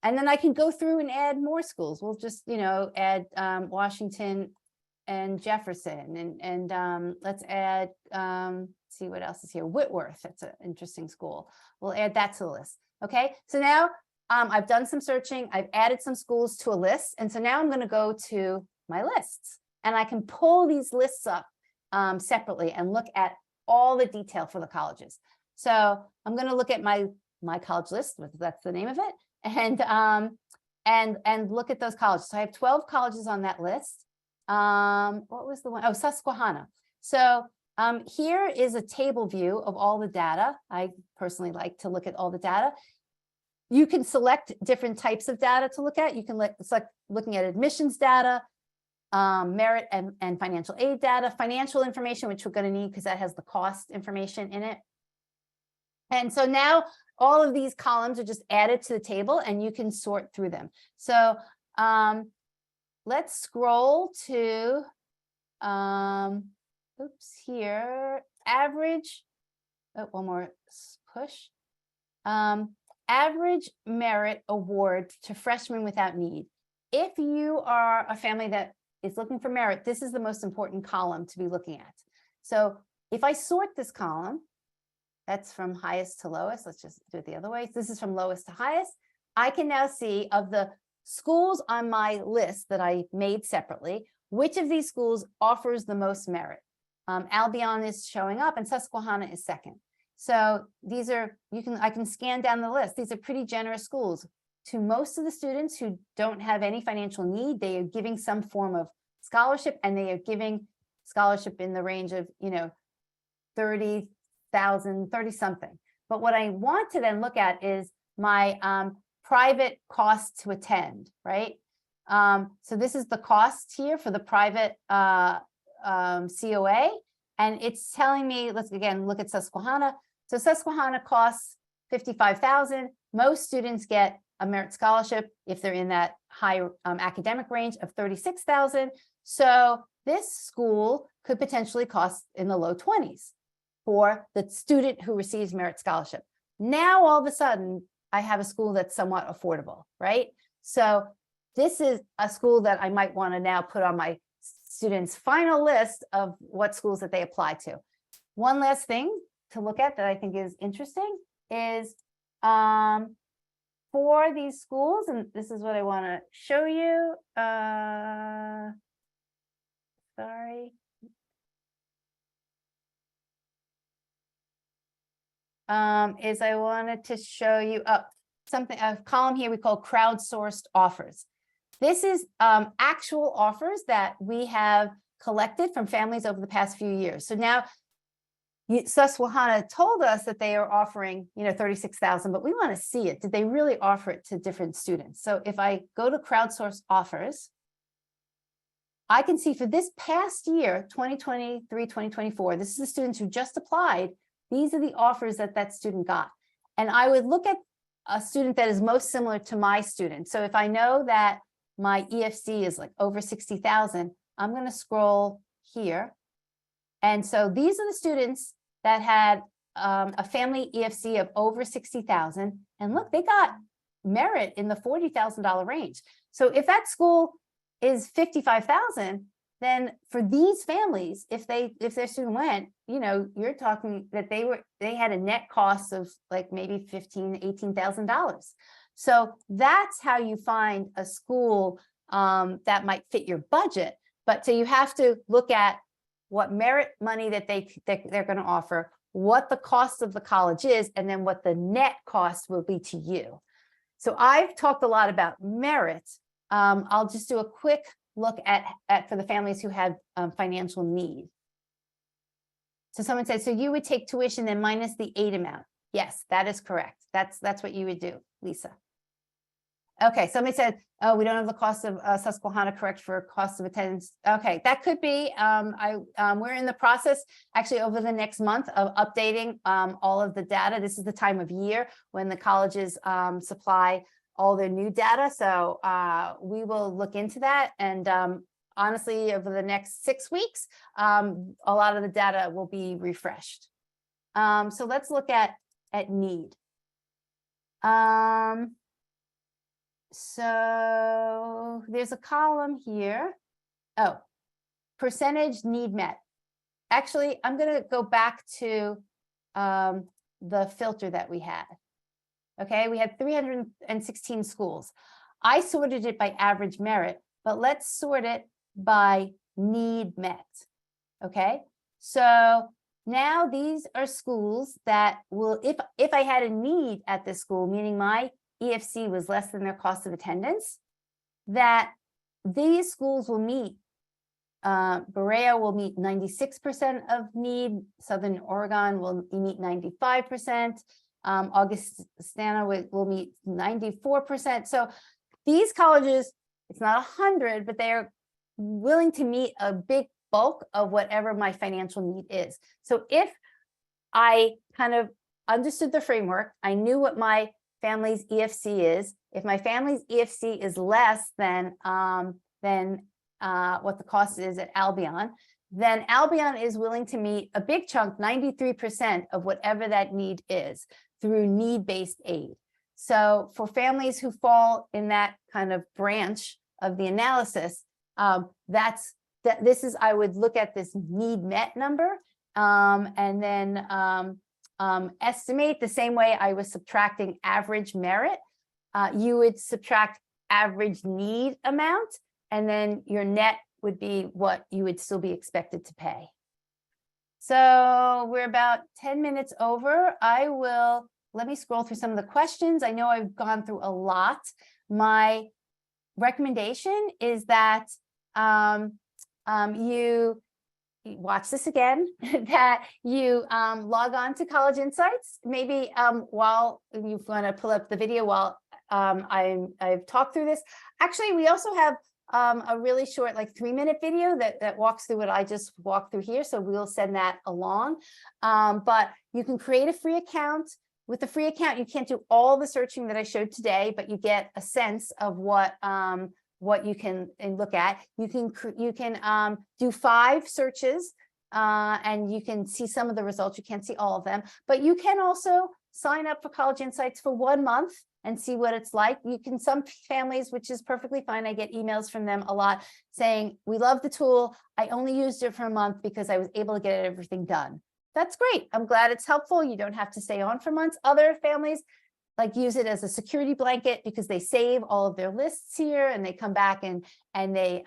And then I can go through and add more schools. We'll just, add Washington and Jefferson, and let's add, see what else is here. Whitworth, that's an interesting school. We'll add that to the list. Okay, so now I've done some searching. I've added some schools to a list. And so now I'm going to go to my lists, and I can pull these lists up separately and look at all the detail for the colleges. So I'm going to look at my college list, that's the name of it, and look at those colleges. So I have 12 colleges on that list. What was the one? Oh, Susquehanna. So here is a table view of all the data. I personally like to look at all the data. You can select different types of data to look at. You can select looking at admissions data, merit and financial aid data, financial information, which we're going to need because that has the cost information in it. And so now all of these columns are just added to the table, and you can sort through them. So let's scroll to, here, average, one more push. Average merit award to freshmen without need. If you are a family that is looking for merit, this is the most important column to be looking at. So if I sort this column, that's from highest to lowest. Let's just do it the other way. This is from lowest to highest. I can now see of the schools on my list that I made separately, which of these schools offers the most merit. Albion is showing up and Susquehanna is second. So these are, I can scan down the list. These are pretty generous schools. To most of the students who don't have any financial need, they are giving some form of scholarship, and they are giving scholarship in the range of, 30,000, 30 something. But what I want to then look at is my private cost to attend, right? So this is the cost here for the private COA, and it's telling me, let's again look at Susquehanna. So Susquehanna costs $55,000. Most students get a merit scholarship if they're in that high academic range of $36,000. So this school could potentially cost in the low 20s for the student who receives merit scholarship. Now, all of a sudden, I have a school that's somewhat affordable, right? So this is a school that I might want to now put on my students' final list of what schools that they apply to. One last thing to look at that I think is interesting is for these schools, and this is what I want to show you. Sorry. Is I wanted to show you a column here we call crowdsourced offers. This is actual offers that we have collected from families over the past few years. So now Susquehanna told us that they are offering, 36,000, but we want to see it. Did they really offer it to different students? So if I go to crowdsourced offers, I can see for this past year, 2023, 2024, this is the students who just applied. These are the offers that that student got. And I would look at a student that is most similar to my student. So if I know that my EFC is like over 60,000, I'm going to scroll here. And so these are the students that had a family EFC of over 60,000. And look, they got merit in the $40,000 range. So if that school is 55,000, then for these families, if their student went, you're talking that they had a net cost of like maybe $15,000, $18,000. So that's how you find a school that might fit your budget. But so you have to look at what merit money that they're going to offer, what the cost of the college is, and then what the net cost will be to you. So I've talked a lot about merit. I'll just do a quick look at for the families who have financial need. So someone said, so you would take tuition then minus the aid amount. Yes, that is correct. That's what you would do, Lisa. Okay, somebody said, oh, we don't have the cost of Susquehanna correct for cost of attendance. Okay, that could be. We're in the process actually over the next month of updating all of the data. This is the time of year when the colleges supply all their new data. So we will look into that. And honestly, over the next 6 weeks, a lot of the data will be refreshed. So let's look at need. So there's a column here. Oh, percentage need met. Actually, I'm going to go back to the filter that we had. Okay, we had 316 schools. I sorted it by average merit, but let's sort it by need met. Okay, so now these are schools that will, if I had a need at this school, meaning my EFC was less than their cost of attendance, that these schools will meet. Berea will meet 96% of need. Southern Oregon will meet 95%. Augustana will meet 94%. So these colleges, it's not 100, but they are willing to meet a big bulk of whatever my financial need is. So if I kind of understood the framework, I knew what my family's EFC is. If my family's EFC is less than what the cost is at Albion, then Albion is willing to meet a big chunk, 93% of whatever that need is through need-based aid. So for families who fall in that kind of branch of the analysis, I would look at this need met number and then estimate the same way I was subtracting average merit. You would subtract average need amount, and then your net would be what you would still be expected to pay. So we're about 10 minutes over. Let me scroll through some of the questions. I know I've gone through a lot. My recommendation is that you watch this again, that you log on to College Insights, maybe while you want to pull up the video while I've talked through this. Actually, we also have a really short, like 3-minute video that walks through what I just walked through here. So we'll send that along. But you can create a free account. With the free account, you can't do all the searching that I showed today, but you get a sense of what you can look at. You can do 5 searches and you can see some of the results. You can't see all of them, but you can also sign up for College Insights for 1 month and see what it's like. You can, some families, which is perfectly fine. I get emails from them a lot saying, we love the tool. I only used it for a month because I was able to get everything done. That's great. I'm glad it's helpful. You don't have to stay on for months. Other families like use it as a security blanket because they save all of their lists here and they come back and they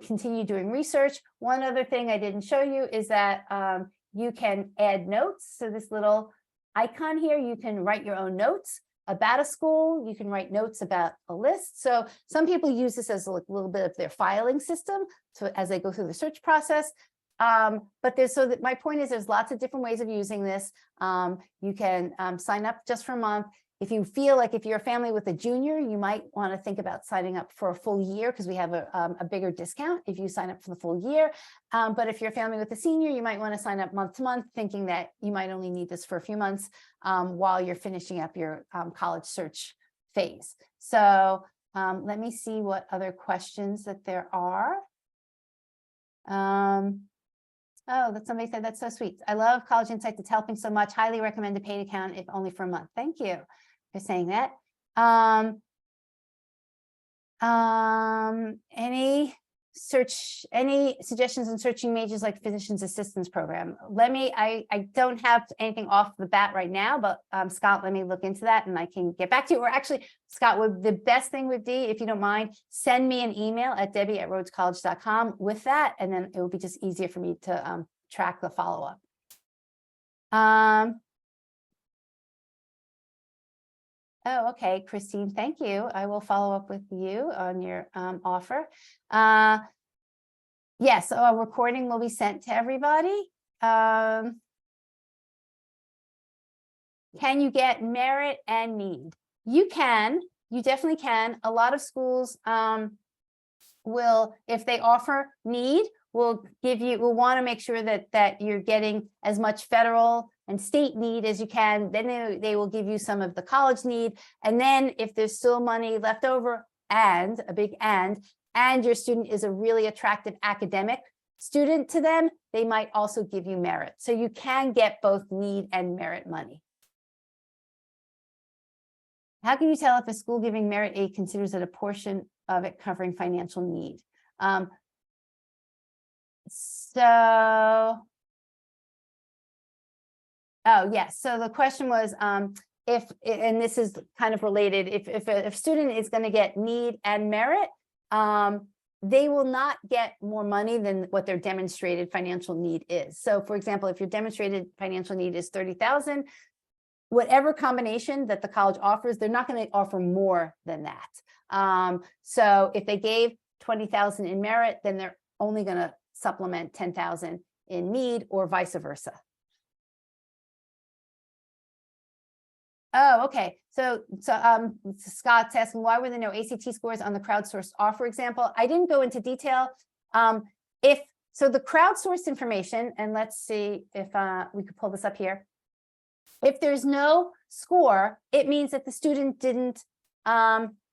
continue doing research. One other thing I didn't show you is that you can add notes. So this little icon here, you can write your own notes about a school. You can write notes about a list. So some people use this as a little bit of their filing system, so as they go through the search process. But my point is there's lots of different ways of using this. You can sign up just for a month. If you feel like if you're a family with a junior, you might want to think about signing up for a full year because we have a bigger discount if you sign up for the full year. But if you're a family with a senior, you might want to sign up month to month, thinking that you might only need this for a few months while you're finishing up your college search phase. So let me see what other questions that there are. Oh, that somebody said that's so sweet. I love College Insights. It's helping so much. Highly recommend a paid account if only for a month. Thank you for saying that. Any suggestions on searching majors like physician's assistance program? I don't have anything off the bat right now, but Scott, let me look into that and I can get back to you. Or actually, Scott, the best thing would be, if you don't mind, send me an email at debbie@rhodescollege.com with that, and then it will be just easier for me to track the follow-up. Oh, okay, Christine, thank you. I will follow up with you on your offer. Yes, a recording will be sent to everybody. Can you get merit and need? You can, you definitely can. A lot of schools will, if they offer need, will want to make sure that you're getting as much federal and state need as you can. Then they will give you some of the college need. And then if there's still money left over, and a big and your student is a really attractive academic student to them, they might also give you merit. So you can get both need and merit money. How can you tell if a school giving merit aid considers it a portion of it covering financial need? Oh, yes. So the question was, if, and this is kind of related, if a student is going to get need and merit, they will not get more money than what their demonstrated financial need is. So for example, if your demonstrated financial need is $30,000, whatever combination that the college offers, they're not going to offer more than that. So if they gave $20,000 in merit, then they're only going to supplement $10,000 in need, or vice versa. Oh, okay. So Scott's asking, why were there no ACT scores on the crowdsourced offer example? I didn't go into detail. So the crowdsourced information, and let's see if we could pull this up here. If there's no score, it means that the student didn't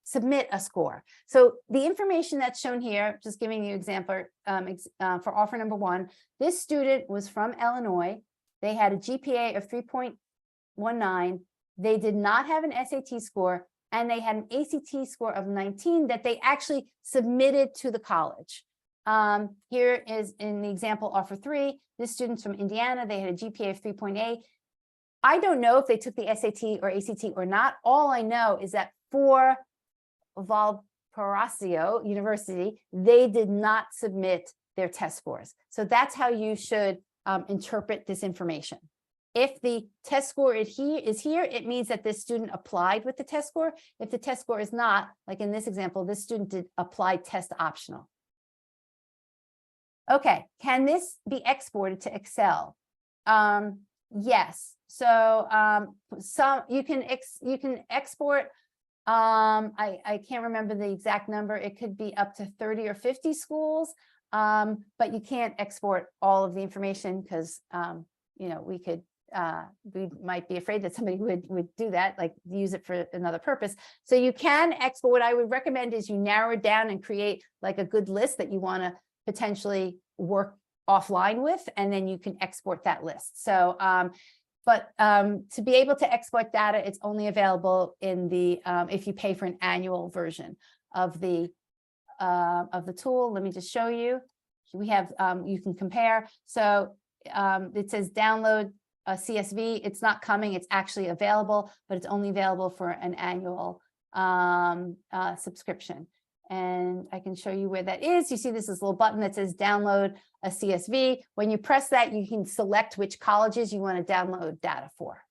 submit a score. So the information that's shown here, just giving you example for offer number 1, this student was from Illinois. They had a GPA of 3.19. They did not have an SAT score, and they had an ACT score of 19 that they actually submitted to the college. Here is in the example offer 3, this student's from Indiana. They had a GPA of 3.8. I don't know if they took the SAT or ACT or not. All I know is that for Valparaiso University, they did not submit their test scores. So that's how you should interpret this information. If the test score is here, it means that this student applied with the test score. If the test score is not, like in this example, this student did apply test optional. Okay, can this be exported to Excel? Yes. So you can export. I can't remember the exact number. It could be up to 30 or 50 schools, but you can't export all of the information because you know, we might be afraid that somebody would do that, like use it for another purpose. So you can export. What I would recommend is you narrow it down and create like a good list that you want to potentially work offline with, and then you can export that list. So to be able to export data, it's only available in the if you pay for an annual version of the tool. Let me just show you. We have you can compare. So it says download a CSV. It's not coming. It's actually available, but it's only available for an annual subscription. And I can show you where that is. You see this little button that says download a CSV. When you press that, you can select which colleges you want to download data for.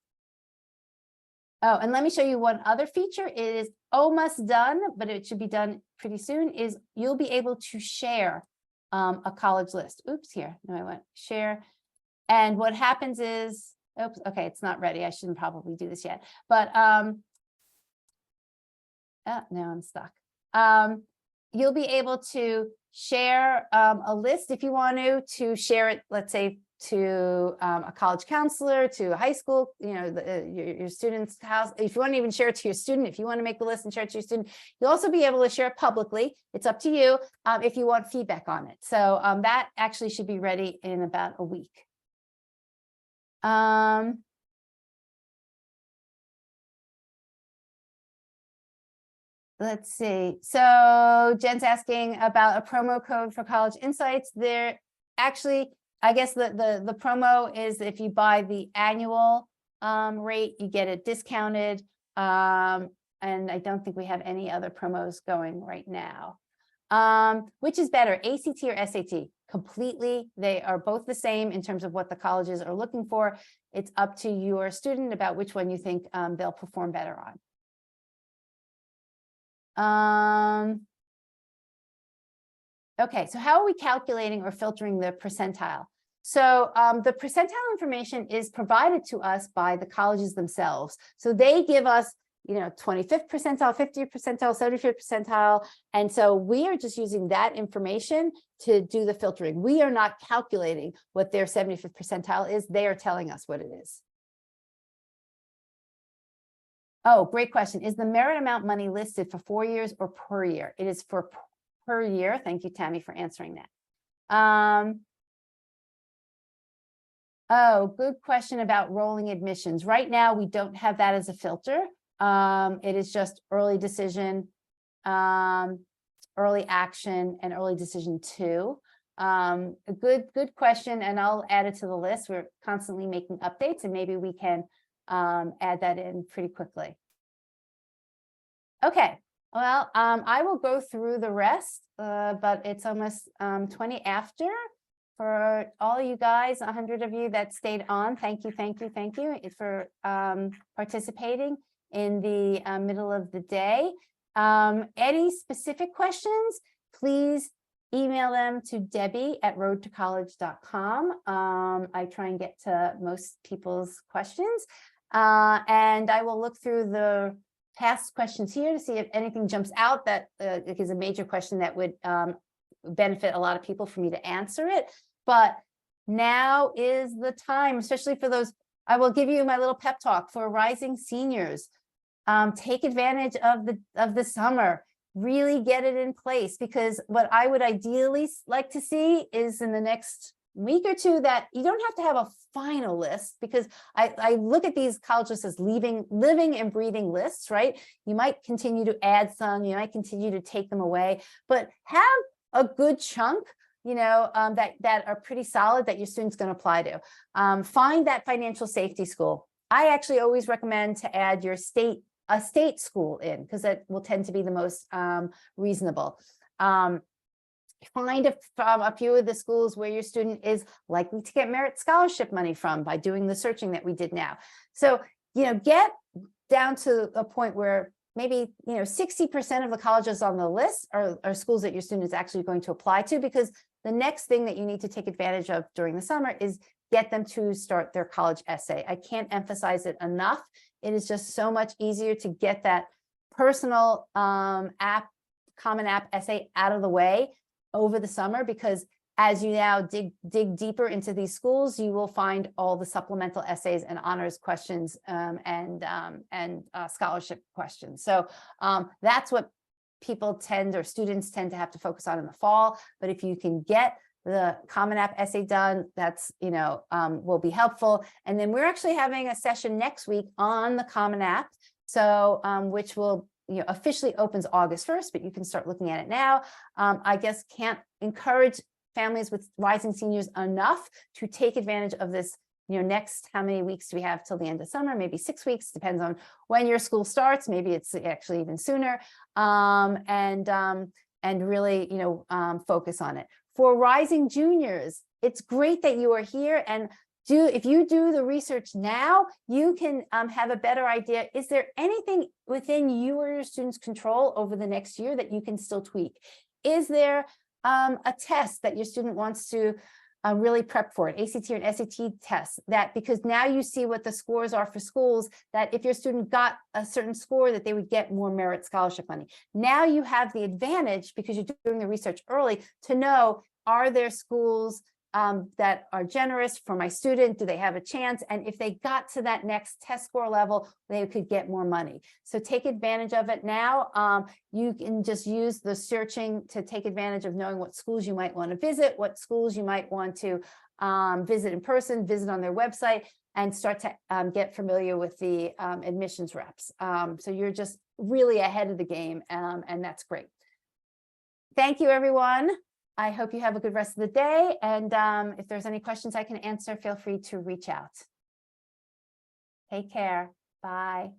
Oh, and let me show you one other feature. It is almost done, but it should be done pretty soon, is you'll be able to share a college list. Oops, here. No, I went share. And what happens is, oops, okay, it's not ready. I shouldn't probably do this yet. But now I'm stuck. You'll be able to share a list if you want to share it, let's say, to a college counselor, to a high school, you know, your student's house. If you want to even share it to your student, if you want to make the list and share it to your student, you'll also be able to share it publicly. It's up to you if you want feedback on it. So that actually should be ready in about a week. Let's see. So Jen's asking about a promo code for College Insights. There actually, I guess the promo is if you buy the annual rate, you get it discounted. And I don't think we have any other promos going right now. Which is better, ACT or SAT? Completely. They are both the same in terms of what the colleges are looking for. It's up to your student about which one you think they'll perform better on. Okay, so how are we calculating or filtering the percentile? So the percentile information is provided to us by the colleges themselves. So they give us, 25th percentile, 50th percentile, 75th percentile. And so we are just using that information to do the filtering. We are not calculating what their 75th percentile is. They are telling us what it is. Oh, great question. Is the merit amount money listed for 4 years or per year? It is for per year. Thank you, Tammy, for answering that. Oh, good question about rolling admissions. Right now, we don't have that as a filter. It is just early decision, early action, and early decision 2. A good question, and I'll add it to the list. We're constantly making updates, and maybe we can add that in pretty quickly. Okay, well, I will go through the rest, but it's almost 20 after. For all you guys, 100 of you that stayed on, thank you for participating in the middle of the day. Any specific questions, please email them to Debbie@roadtocollege.com. I try and get to most people's questions, and I will look through the past questions here to see if anything jumps out that is a major question that would benefit a lot of people for me to answer it. But now is the time, especially for those. I will give you my little pep talk for rising seniors. Take advantage of the summer. Really get it in place, because what I would ideally like to see is in the next week or two that you don't have to have a final list, because I look at these colleges as living and breathing lists, right? You might continue to add some, you might continue to take them away, but have a good chunk that are pretty solid that your student's going to apply to. Find that financial safety school. I actually always recommend to add a state school in, because that will tend to be the most reasonable. Find a few of the schools where your student is likely to get merit scholarship money from by doing the searching that we did now. So, get down to a point where maybe 60% of the colleges on the list are schools that your student is actually going to apply to, because the next thing that you need to take advantage of during the summer is get them to start their college essay. I can't emphasize it enough. It is just so much easier to get that personal Common App essay out of the way over the summer, because as you now dig deeper into these schools, you will find all the supplemental essays and honors questions and scholarship questions. So that's what students tend to have to focus on in the fall. But if you can get the Common App essay done, that's will be helpful. And then we're actually having a session next week on the Common App, so which will officially opens August 1st, but you can start looking at it now. I guess can't encourage families with rising seniors enough to take advantage of this. Next, how many weeks do we have till the end of summer? Maybe 6 weeks, depends on when your school starts. Maybe it's actually even sooner. And really, focus on it. For rising juniors, it's great that you are here, and if you do the research now, you can have a better idea. Is there anything within you or your students' control over the next year that you can still tweak? Is there a test that your student wants to really prep for, an ACT or an SAT test, that because now you see what the scores are for schools, that if your student got a certain score, that they would get more merit scholarship money. Now you have the advantage, because you're doing the research early, to know, are there schools that are generous for my student? Do they have a chance? And if they got to that next test score level, they could get more money. So take advantage of it now. You can just use the searching to take advantage of knowing what schools you might want to visit, what schools you might want to visit in person, visit on their website, and start to get familiar with the admissions reps. So you're just really ahead of the game, and that's great. Thank you, everyone. I hope you have a good rest of the day. And if there's any questions I can answer, feel free to reach out. Take care. Bye.